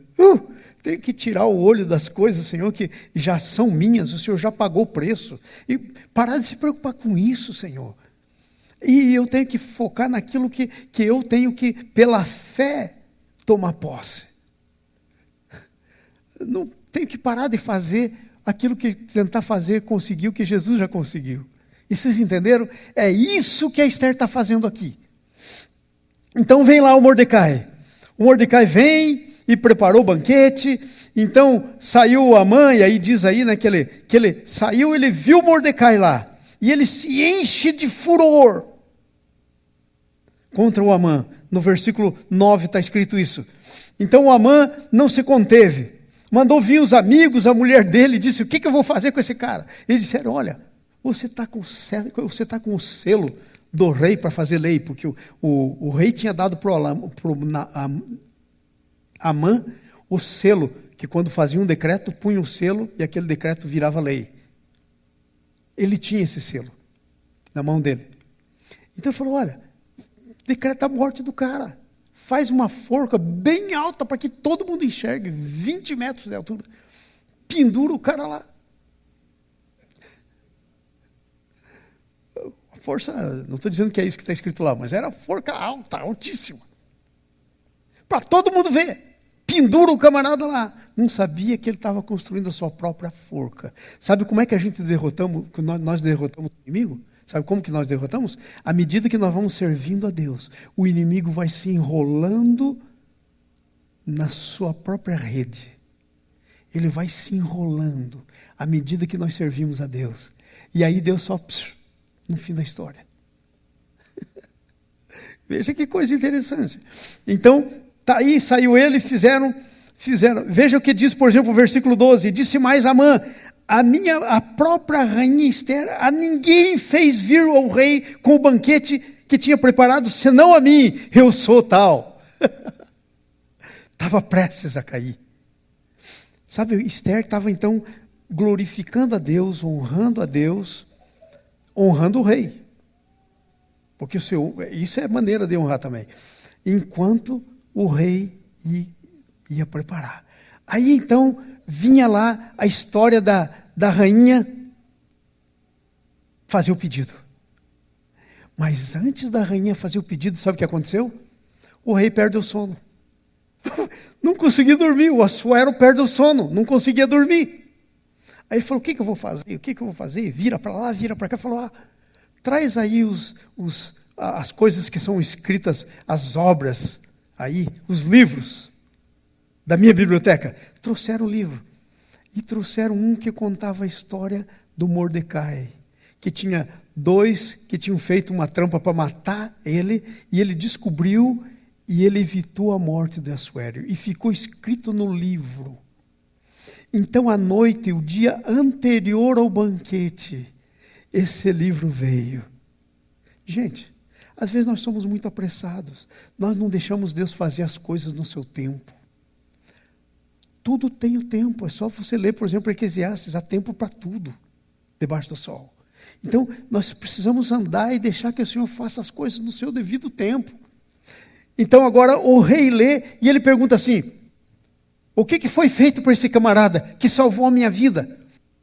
Tenho que tirar o olho das coisas, Senhor, que já são minhas, o Senhor já pagou o preço. E parar de se preocupar com isso, Senhor. E eu tenho que focar naquilo que eu tenho que, pela fé, tomar posse. Não tenho que parar de fazer aquilo que tentar fazer, conseguir o que Jesus já conseguiu. E vocês entenderam? É isso que a Esther está fazendo aqui. Então vem lá o Mordecai. O Mordecai vem e preparou o banquete. Então saiu Amã, e aí diz aí, né, que ele saiu, ele viu Mordecai lá. E ele se enche de furor contra o Amã. No versículo 9 está escrito isso. Então o Amã não se conteve. Mandou vir os amigos, a mulher dele, e disse, o que eu vou fazer com esse cara? Eles disseram, olha, você está com o selo do rei para fazer lei, porque o rei tinha dado para Amã o selo, que quando fazia um decreto, punha o selo e aquele decreto virava lei. Ele tinha esse selo na mão dele. Então ele falou, olha, decreta a morte do cara. Faz uma forca bem alta para que todo mundo enxergue, 20 metros de altura. Pendura o cara lá. A força, não estou dizendo que é isso que está escrito lá, mas era forca alta, altíssima. Para todo mundo ver. Pendura o camarada lá. Não sabia que ele estava construindo a sua própria forca. Sabe como é que a gente derrotamos, que nós derrotamos o inimigo? Sabe como que nós derrotamos? À medida que nós vamos servindo a Deus, o inimigo vai se enrolando na sua própria rede. Ele vai se enrolando à medida que nós servimos a Deus. E aí Deus só no fim da história. Veja que coisa interessante. Então, tá aí, saiu ele, fizeram. Veja o que diz, por exemplo, o versículo 12. Disse mais Amã, a própria rainha Esther, a ninguém fez vir ao rei com o banquete que tinha preparado, senão a mim, eu sou tal. Estava prestes a cair. Sabe, Esther estava então glorificando a Deus, honrando o rei. Porque isso é maneira de honrar também. Enquanto o rei ia preparar. Aí então vinha lá a história da rainha fazer o pedido. Mas antes da rainha fazer o pedido, sabe o que aconteceu? O rei perde o sono. Não conseguia dormir, o Assuero perde o sono, não conseguia dormir. Aí ele falou, o que eu vou fazer? O que eu vou fazer? Vira para lá, vira para cá. Falou, traz aí as coisas que são escritas, as obras aí, os livros da minha biblioteca. Trouxeram o livro. E trouxeram um que contava a história do Mordecai, que tinha 2 que tinham feito uma trampa para matar ele, e ele descobriu e ele evitou a morte de Assuero. E ficou escrito no livro. Então, à noite, o dia anterior ao banquete, esse livro veio. Gente, às vezes nós somos muito apressados. Nós não deixamos Deus fazer as coisas no seu tempo. Tudo tem o tempo. É só você ler, por exemplo, Eclesiastes. Há tempo para tudo debaixo do sol. Então, nós precisamos andar e deixar que o Senhor faça as coisas no seu devido tempo. Então, agora o rei lê e ele pergunta assim: o que foi feito por esse camarada que salvou a minha vida?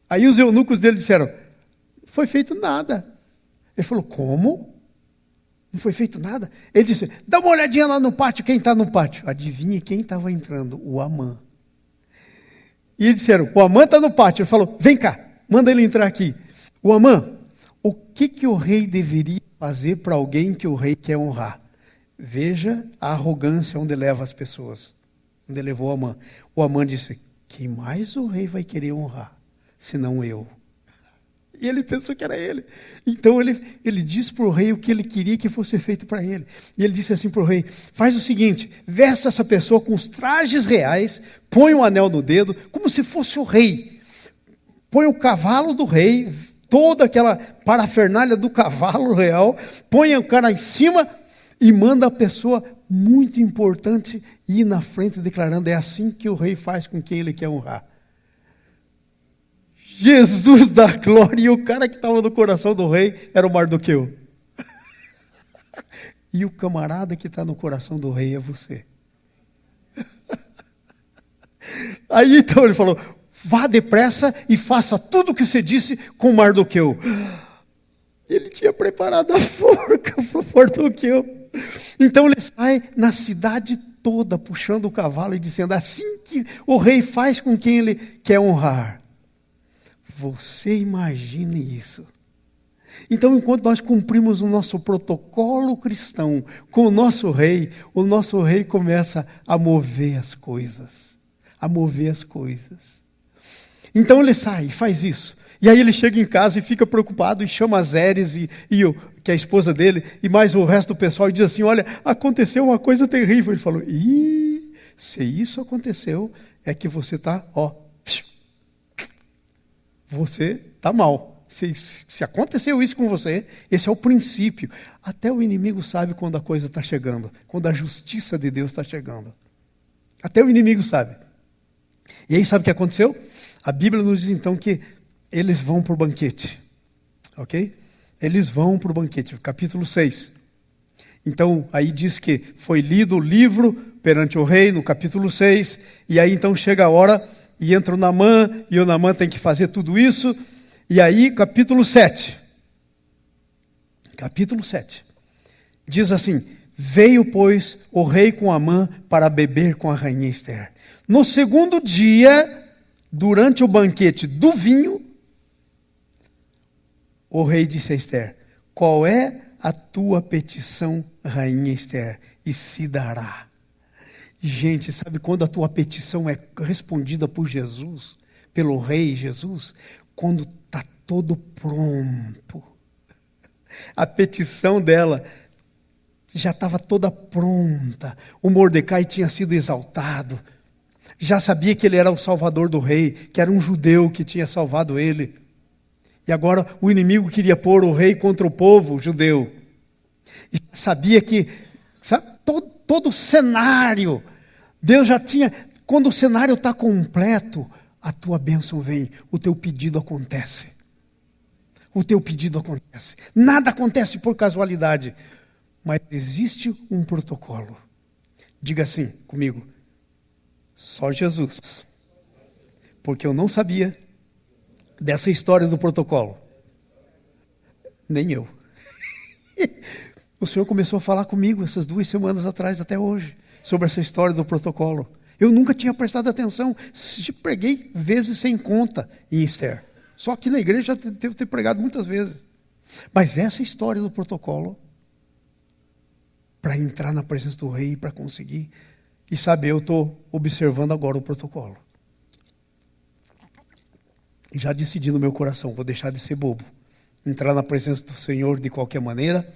Aí os eunucos dele disseram: não foi feito nada. Ele falou: como? Não foi feito nada? Ele disse: dá uma olhadinha lá no pátio, quem está no pátio? Adivinhe quem estava entrando? O Amã. E eles disseram: o Amã está no pátio. Ele falou: vem cá, manda ele entrar aqui. O Amã, o que o rei deveria fazer para alguém que o rei quer honrar? Veja a arrogância onde leva as pessoas. Onde levou o Amã. O Amã disse: quem mais o rei vai querer honrar, senão eu? E ele pensou que era ele. Então ele disse para o rei o que ele queria que fosse feito para ele. E ele disse assim para o rei: faz o seguinte, veste essa pessoa com os trajes reais, põe um anel no dedo, como se fosse o rei. Põe o cavalo do rei, toda aquela parafernália do cavalo real, põe o cara em cima e manda a pessoa muito importante ir na frente declarando: é assim que o rei faz com quem ele quer honrar. Jesus da glória! E o cara que estava no coração do rei era o Mardoqueu. E o camarada que está no coração do rei é você. Aí então ele falou: vá depressa e faça tudo o que você disse com Mardoqueu. Ele tinha preparado a forca para o Mardoqueu. Então ele sai na cidade toda puxando o cavalo e dizendo: assim que o rei faz com quem ele quer honrar. Você imagine isso. Então, enquanto nós cumprimos o nosso protocolo cristão com o nosso rei começa a mover as coisas. A mover as coisas. Então ele sai e faz isso. E aí ele chega em casa e fica preocupado e chama a Zeres, que é a esposa dele, e mais o resto do pessoal, e diz assim: olha, aconteceu uma coisa terrível. Ele falou: se isso aconteceu, é que você está, você está mal. Se aconteceu isso com você, esse é o princípio. Até o inimigo sabe quando a coisa está chegando, quando a justiça de Deus está chegando. Até o inimigo sabe. E aí sabe o que aconteceu? A Bíblia nos diz então que eles vão para o banquete. Ok? Eles vão para o banquete, capítulo 6. Então, aí diz que foi lido o livro perante o rei, no capítulo 6, e aí então chega a hora, e entra o Naamã, e o Naamã tem que fazer tudo isso, e aí, capítulo 7, diz assim: veio, pois, o rei com Amã para beber com a rainha Ester. No segundo dia, durante o banquete do vinho, o rei disse a Ester: qual é a tua petição, rainha Ester? E se dará. Gente, sabe quando a tua petição é respondida por Jesus, pelo rei Jesus? Quando está todo pronto. A petição dela já estava toda pronta. O Mordecai tinha sido exaltado. Já sabia que ele era o salvador do rei, que era um judeu que tinha salvado ele. E agora o inimigo queria pôr o rei contra o povo judeu. E sabia que, sabe, todo o cenário, Deus já tinha. Quando o cenário está completo, a tua bênção vem, o teu pedido acontece. O teu pedido acontece. Nada acontece por casualidade. Mas existe um protocolo. Diga assim comigo: só Jesus. Porque eu não sabia dessa história do protocolo. Nem eu. O Senhor começou a falar comigo essas 2 semanas atrás, até hoje, sobre essa história do protocolo. Eu nunca tinha prestado atenção. Preguei vezes sem conta em Ester. Só que na igreja já devo ter pregado muitas vezes. Mas essa história do protocolo, para entrar na presença do rei, para conseguir. E sabe, eu estou observando agora o protocolo. E já decidi no meu coração: vou deixar de ser bobo. Entrar na presença do Senhor de qualquer maneira.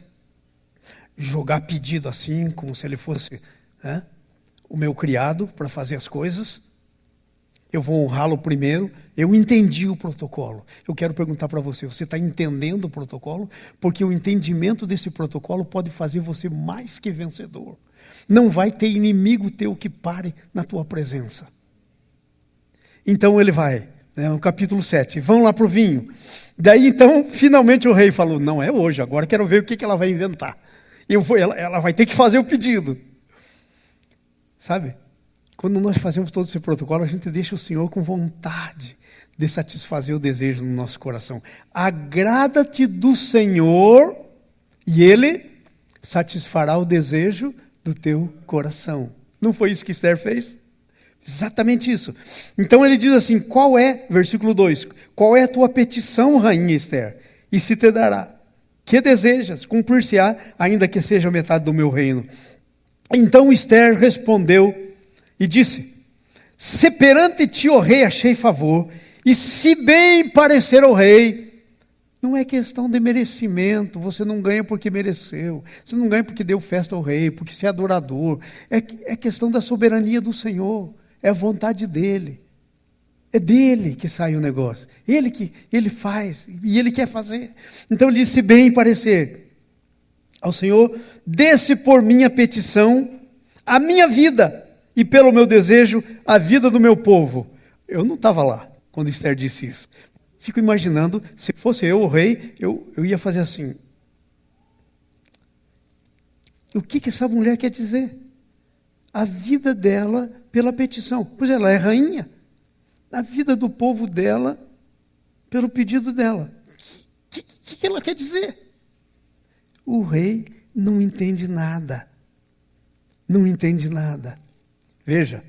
Jogar pedido assim, como se ele fosse o meu criado para fazer as coisas. Eu vou honrá-lo primeiro. Eu entendi o protocolo. Eu quero perguntar para você: você está entendendo o protocolo? Porque o entendimento desse protocolo pode fazer você mais que vencedor. Não vai ter inimigo teu que pare na tua presença. Então ele vai No capítulo 7. Vão lá para o vinho. Daí, então, finalmente o rei falou, não é hoje, agora quero ver o que ela vai inventar. Ela vai ter que fazer o pedido. Sabe? Quando nós fazemos todo esse protocolo, a gente deixa o Senhor com vontade de satisfazer o desejo no nosso coração. Agrada-te do Senhor e Ele satisfará o desejo do teu coração. Não foi isso que Esther fez? Exatamente isso. Então ele diz assim, versículo 2, qual é a tua petição, rainha Esther? E se te dará. Que desejas? Cumprir-se-á, ainda que seja metade do meu reino. Então Esther respondeu e disse, se perante ti, ó rei, achei favor, e se bem parecer ao rei, não é questão de merecimento, você não ganha porque mereceu, você não ganha porque deu festa ao rei, porque você é adorador, é questão da soberania do Senhor, é a vontade dele, é dele que sai o negócio, ele faz, e ele quer fazer. Então ele disse, bem parecer ao Senhor, desse por minha petição, a minha vida, e pelo meu desejo, a vida do meu povo. Eu não estava lá quando Esther disse isso. Fico imaginando, se fosse eu o rei, eu ia fazer assim. O que essa mulher quer dizer? A vida dela pela petição. Pois ela é rainha. A vida do povo dela pelo pedido dela. O que ela quer dizer? O rei não entende nada. Não entende nada. Veja,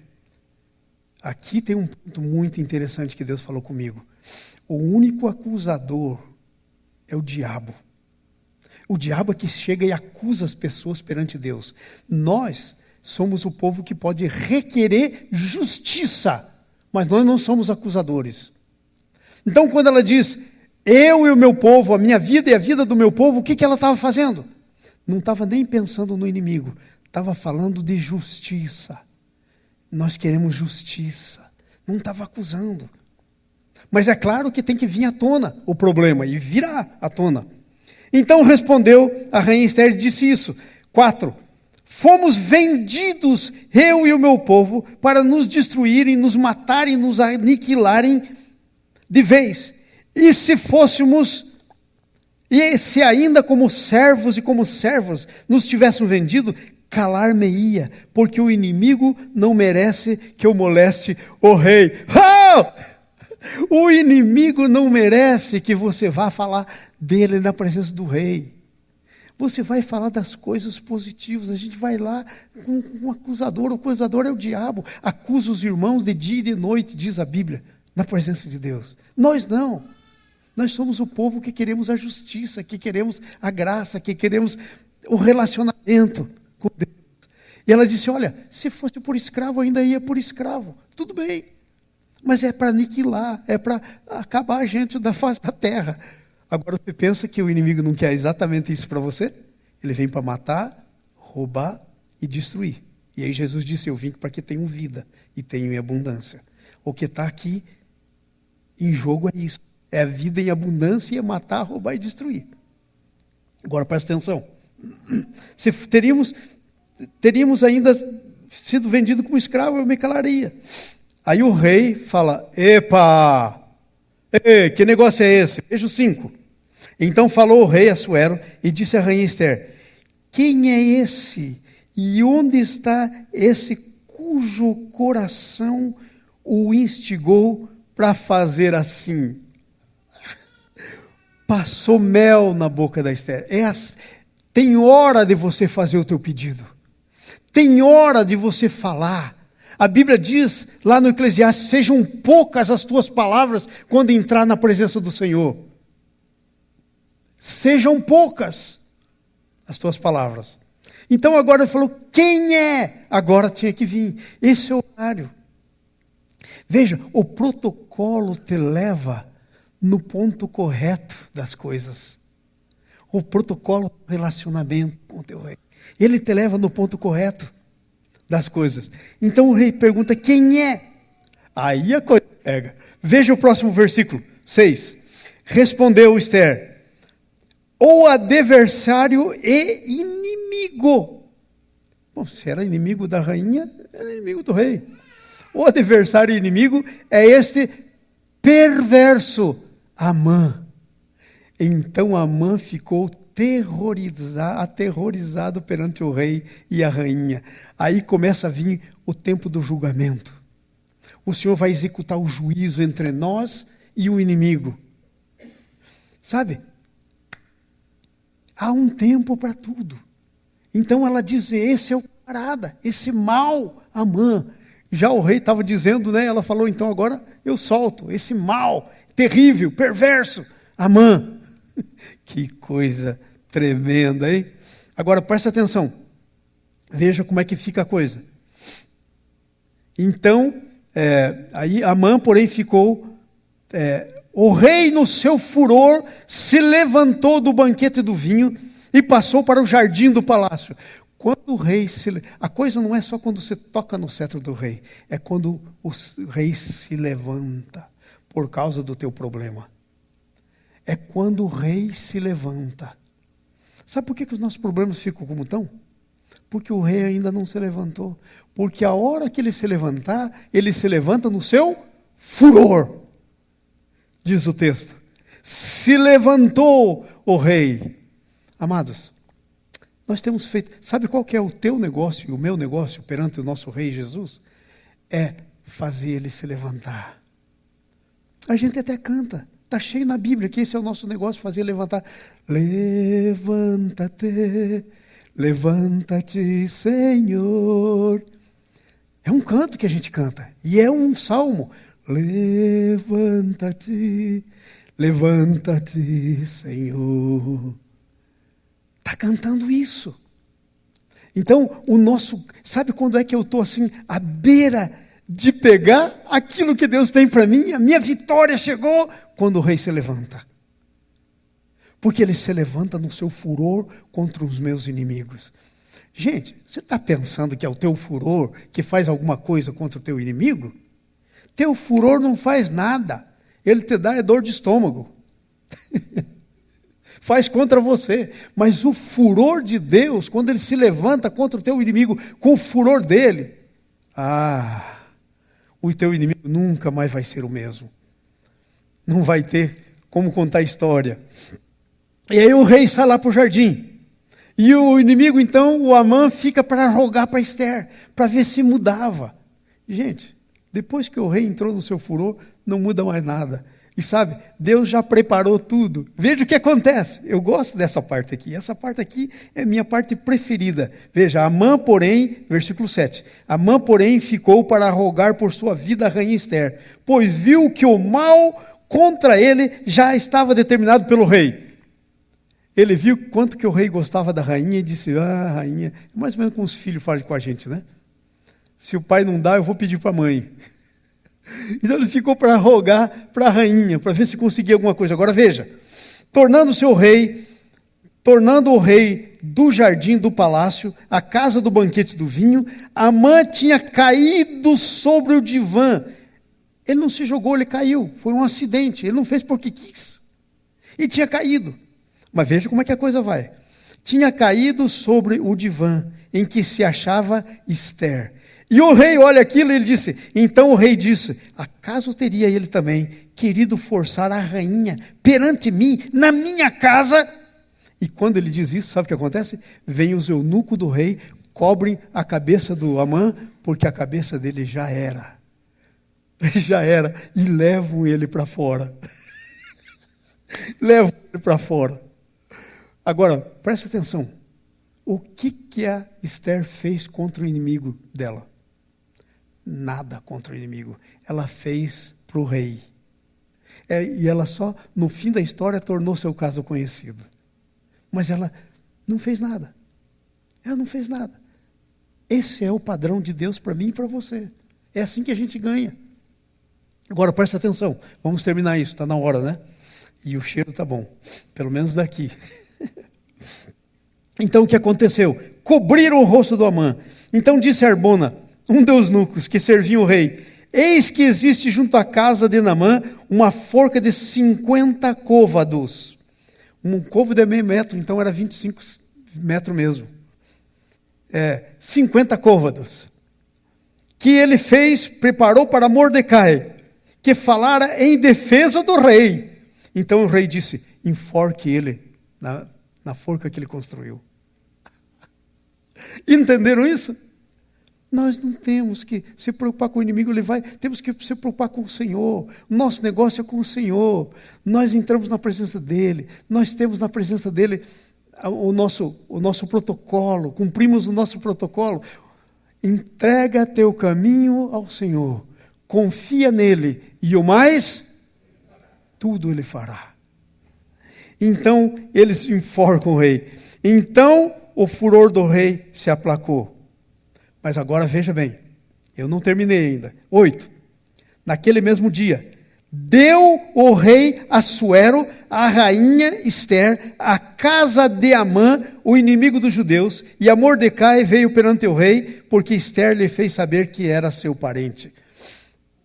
aqui tem um ponto muito interessante que Deus falou comigo. O único acusador é o diabo. O diabo é que chega e acusa as pessoas perante Deus. Nós somos o povo que pode requerer justiça, mas nós não somos acusadores. Então, quando ela diz, eu e o meu povo, a minha vida e a vida do meu povo, o que ela estava fazendo? Não estava nem pensando no inimigo, estava falando de justiça. Nós queremos justiça. Não estava acusando. Mas é claro que tem que vir à tona o problema, e virá à tona. Então respondeu a rainha Esther e disse isso. 4. Fomos vendidos, eu e o meu povo, para nos destruírem, nos matarem, nos aniquilarem de vez. E se ainda como servos e como servas nos tivessem vendido, calar-me-ia, porque o inimigo não merece que eu moleste o rei. Oh! O inimigo não merece que você vá falar dele na presença do rei. Você vai falar das coisas positivas. A gente vai lá com um acusador. O acusador é o diabo. Acusa os irmãos de dia e de noite, diz a Bíblia, na presença de Deus. Nós não. Nós somos o povo que queremos a justiça, que queremos a graça, que queremos o relacionamento com Deus. E ela disse, olha, se fosse por escravo, ainda ia por escravo. Tudo bem. Mas é para aniquilar, é para acabar a gente da face da terra. Agora você pensa que o inimigo não quer exatamente isso para você? Ele vem para matar, roubar e destruir. E aí Jesus disse, eu vim para que tenham vida e tenham em abundância. O que está aqui em jogo é isso. É a vida em abundância e é matar, roubar e destruir. Agora presta atenção. Se teríamos ainda sido vendido como escravo, eu me calaria. Aí o rei fala, epa, que negócio é esse? Veja o 5. Então falou o rei Assuero e disse à rainha Esther, quem é esse e onde está esse cujo coração o instigou para fazer assim? Passou mel na boca da Esther. Tem hora de você fazer o teu pedido. Tem hora de você falar. A Bíblia diz, lá no Eclesiastes, sejam poucas as tuas palavras quando entrar na presença do Senhor. Sejam poucas as tuas palavras. Então agora ele falou, quem é? Agora tinha que vir. Esse é o horário. Veja, o protocolo te leva no ponto correto das coisas. O protocolo do relacionamento com o teu rei. Ele te leva no ponto correto das coisas. Então o rei pergunta, quem é? Aí a coisa pega. Veja o próximo versículo, 6. Respondeu Esther, o adversário e inimigo. Bom, se era inimigo da rainha, era inimigo do rei. O adversário e inimigo é este perverso, Amã. Então Amã ficou aterrorizado perante o rei e a rainha. Aí começa a vir o tempo do julgamento. O Senhor vai executar o juízo entre nós e o inimigo. Sabe? Há um tempo para tudo. Então ela diz, esse é o camarada, esse mal, Amã. Já o rei estava dizendo, né? Ela falou, então agora eu solto esse mal, terrível, perverso, Amã. Que coisa tremenda, hein? Agora presta atenção. Veja como é que fica a coisa. Então, aí Amã, porém, ficou... o rei, no seu furor, se levantou do banquete do vinho e passou para o jardim do palácio. Quando o rei a coisa não é só quando você toca no cetro do rei, é quando o rei se levanta por causa do teu problema. É quando o rei se levanta. Sabe por que os nossos problemas ficam como estão? Porque o rei ainda não se levantou. Porque a hora que ele se levantar, ele se levanta no seu furor. Diz o texto. Se levantou o rei. Amados, nós temos feito... Sabe qual que é o teu negócio e o meu negócio perante o nosso rei Jesus? É fazer ele se levantar. A gente até canta. Está cheio na Bíblia que esse é o nosso negócio, fazer levantar. Levanta-te, levanta-te, Senhor. É um canto que a gente canta. E é um salmo. Levanta-te, levanta-te, Senhor. Está cantando isso. Então, sabe quando é que eu estou assim, à beira de pegar aquilo que Deus tem para mim? A minha vitória chegou quando o rei se levanta. Porque ele se levanta no seu furor contra os meus inimigos. Gente, você está pensando que é o teu furor que faz alguma coisa contra o teu inimigo? Teu furor não faz nada. Ele te dá dor de estômago. Faz contra você. Mas o furor de Deus, quando ele se levanta contra o teu inimigo, com o furor dele, o teu inimigo nunca mais vai ser o mesmo. Não vai ter como contar a história. E aí o rei está lá para o jardim. E o inimigo, então, o Amã, fica para rogar para Esther, para ver se mudava. Gente, depois que o rei entrou no seu furor, não muda mais nada. E sabe, Deus já preparou tudo. Veja o que acontece. Eu gosto dessa parte aqui. Essa parte aqui é minha parte preferida. Veja, Amã, porém, versículo 7. Amã, porém, ficou para rogar por sua vida a rainha Esther, pois viu que o mal contra ele já estava determinado pelo rei. Ele viu quanto que o rei gostava da rainha e disse, rainha, mais ou menos como os filhos fazem com a gente, né? Se o pai não dá, eu vou pedir para a mãe. Então ele ficou para rogar para a rainha, para ver se conseguia alguma coisa. Agora veja, tornando o rei do jardim do palácio, a casa do banquete do vinho, Amã tinha caído sobre o divã. Ele não se jogou, ele caiu. Foi um acidente, ele não fez porque quis. E tinha caído. Mas veja como é que a coisa vai. Tinha caído sobre o divã em que se achava Esther. E o rei olha aquilo e ele disse, então o rei disse, acaso teria ele também querido forçar a rainha perante mim, na minha casa? E quando ele diz isso, sabe o que acontece? Vem os eunucos do rei, cobrem a cabeça do Amã, porque a cabeça dele já era, e levam ele para fora. Levam ele para fora. Agora, presta atenção. O que a Esther fez contra o inimigo dela? Nada contra o inimigo. Ela fez para o rei. E ela só, no fim da história, tornou seu caso conhecido. Mas ela não fez nada. Ela não fez nada. Esse é o padrão de Deus para mim e para você. É assim que a gente ganha. Agora, presta atenção. Vamos terminar isso. Está na hora, né? E o cheiro está bom. Pelo menos daqui. Então o que aconteceu? Cobriram o rosto do Amã. Então disse Arbona, um dos eunucos que serviam o rei, eis que existe junto à casa de Naamã uma forca de 50 côvados. Um côvado é meio metro, então era 25 metros mesmo. 50 côvados. Que ele preparou para Mordecai, que falara em defesa do rei. Então o rei disse: enforque ele na forca que ele construiu. Entenderam isso? Nós não temos que se preocupar com o inimigo, temos que se preocupar com o Senhor. Nosso negócio é com o Senhor. Nós entramos na presença dEle, nós temos na presença dEle o nosso protocolo, cumprimos o nosso protocolo. Entrega teu caminho ao Senhor, confia nele, e o mais, tudo ele fará. Então eles enforcam o rei. Então o furor do rei se aplacou. Mas agora veja bem, eu não terminei ainda. 8. Naquele mesmo dia, deu o rei Assuero, a rainha Ester, a casa de Amã, o inimigo dos judeus, e a Mordecai veio perante o rei, porque Ester lhe fez saber que era seu parente. O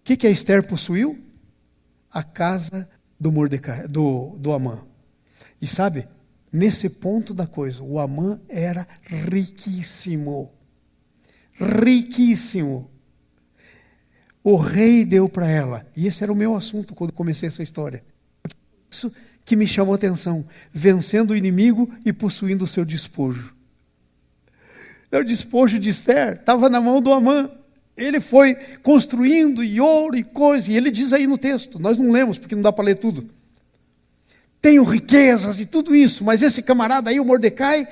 que a Ester possuiu? A casa do Mordecai, do Amã. E sabe, nesse ponto da coisa, o Amã era riquíssimo. Riquíssimo. O rei deu para ela, e esse era o meu assunto quando comecei essa história. Isso que me chamou a atenção, vencendo o inimigo e possuindo o seu despojo. O despojo de Ester estava na mão do Amã. Ele foi construindo e ouro e coisa, e ele diz aí no texto, nós não lemos porque não dá para ler tudo. Tenho riquezas e tudo isso, mas esse camarada aí, o Mordecai,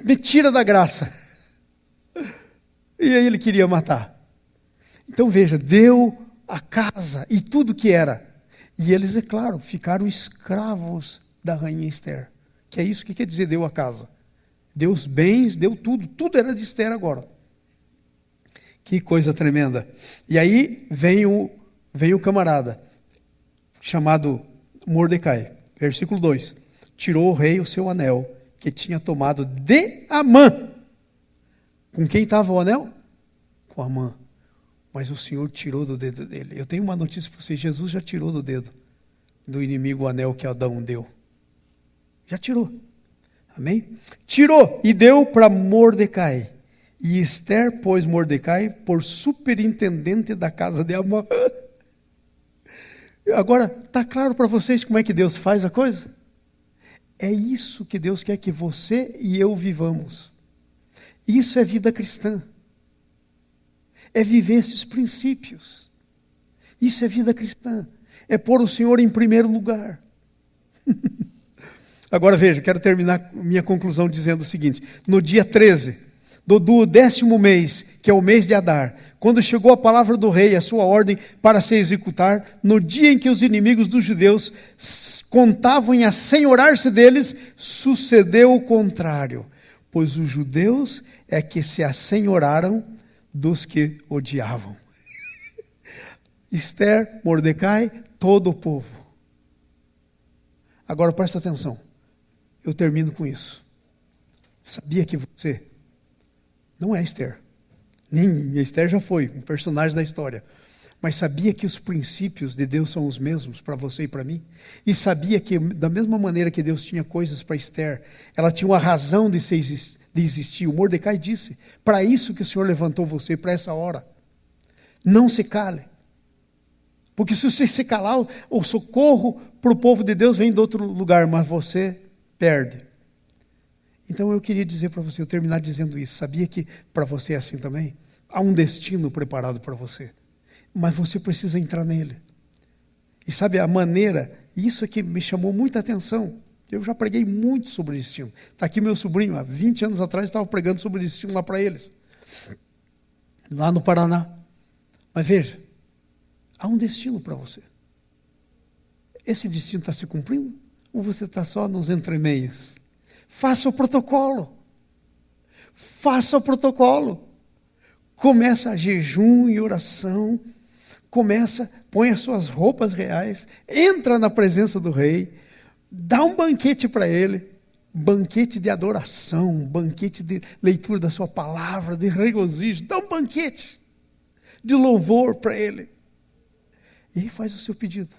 me tira da graça. E aí ele queria matar. Então veja, deu a casa e tudo que era. E eles, é claro, ficaram escravos da rainha Ester. Que é isso que quer dizer, deu a casa. Deu os bens, deu tudo. Tudo era de Ester agora. Que coisa tremenda. E aí vem o camarada, chamado Mordecai. Versículo 2. Tirou o rei o seu anel, que tinha tomado de Amã. Com quem estava o anel? Com Amã. Mas o Senhor tirou do dedo dele. Eu tenho uma notícia para vocês. Jesus já tirou do dedo do inimigo o anel que Adão deu. Já tirou. Amém? Tirou e deu para Mordecai. E Ester pôs Mordecai por superintendente da casa de Amã. Agora, está claro para vocês como é que Deus faz a coisa? É isso que Deus quer que você e eu vivamos. Isso é vida cristã. É viver esses princípios. Isso é vida cristã. É pôr o Senhor em primeiro lugar. Agora veja, quero terminar minha conclusão dizendo o seguinte. No dia 13 do 10º mês, que é o mês de Adar, quando chegou a palavra do rei, a sua ordem para se executar, no dia em que os inimigos dos judeus contavam em assenhorar-se deles, sucedeu o contrário. Pois os judeus é que se assenhoraram dos que odiavam. Ester, Mordecai, todo o povo. Agora presta atenção. Eu termino com isso. Sabia que você não é Ester. Nem Ester já foi um personagem da história. Mas sabia que os princípios de Deus são os mesmos para você e para mim? E sabia que, da mesma maneira que Deus tinha coisas para Ester, ela tinha uma razão de existir. O Mordecai disse, para isso que o Senhor levantou você, para essa hora. Não se cale. Porque se você se calar, o socorro para o povo de Deus vem de outro lugar, mas você perde. Então eu queria dizer para você, eu terminar dizendo isso. Sabia que para você é assim também? Há um destino preparado para você. Mas você precisa entrar nele. E sabe a maneira, isso é que me chamou muita atenção. Eu já preguei muito sobre destino. Está aqui meu sobrinho, há 20 anos atrás estava pregando sobre destino lá para eles. Lá no Paraná. Mas veja, há um destino para você. Esse destino está se cumprindo? Ou você está só nos entremeios? Faça o protocolo. Faça o protocolo. Começa a jejum e oração. Põe as suas roupas reais, entra na presença do rei, dá um banquete para ele, banquete de adoração, banquete de leitura da sua palavra, de regozijo, dá um banquete de louvor para ele. E aí faz o seu pedido.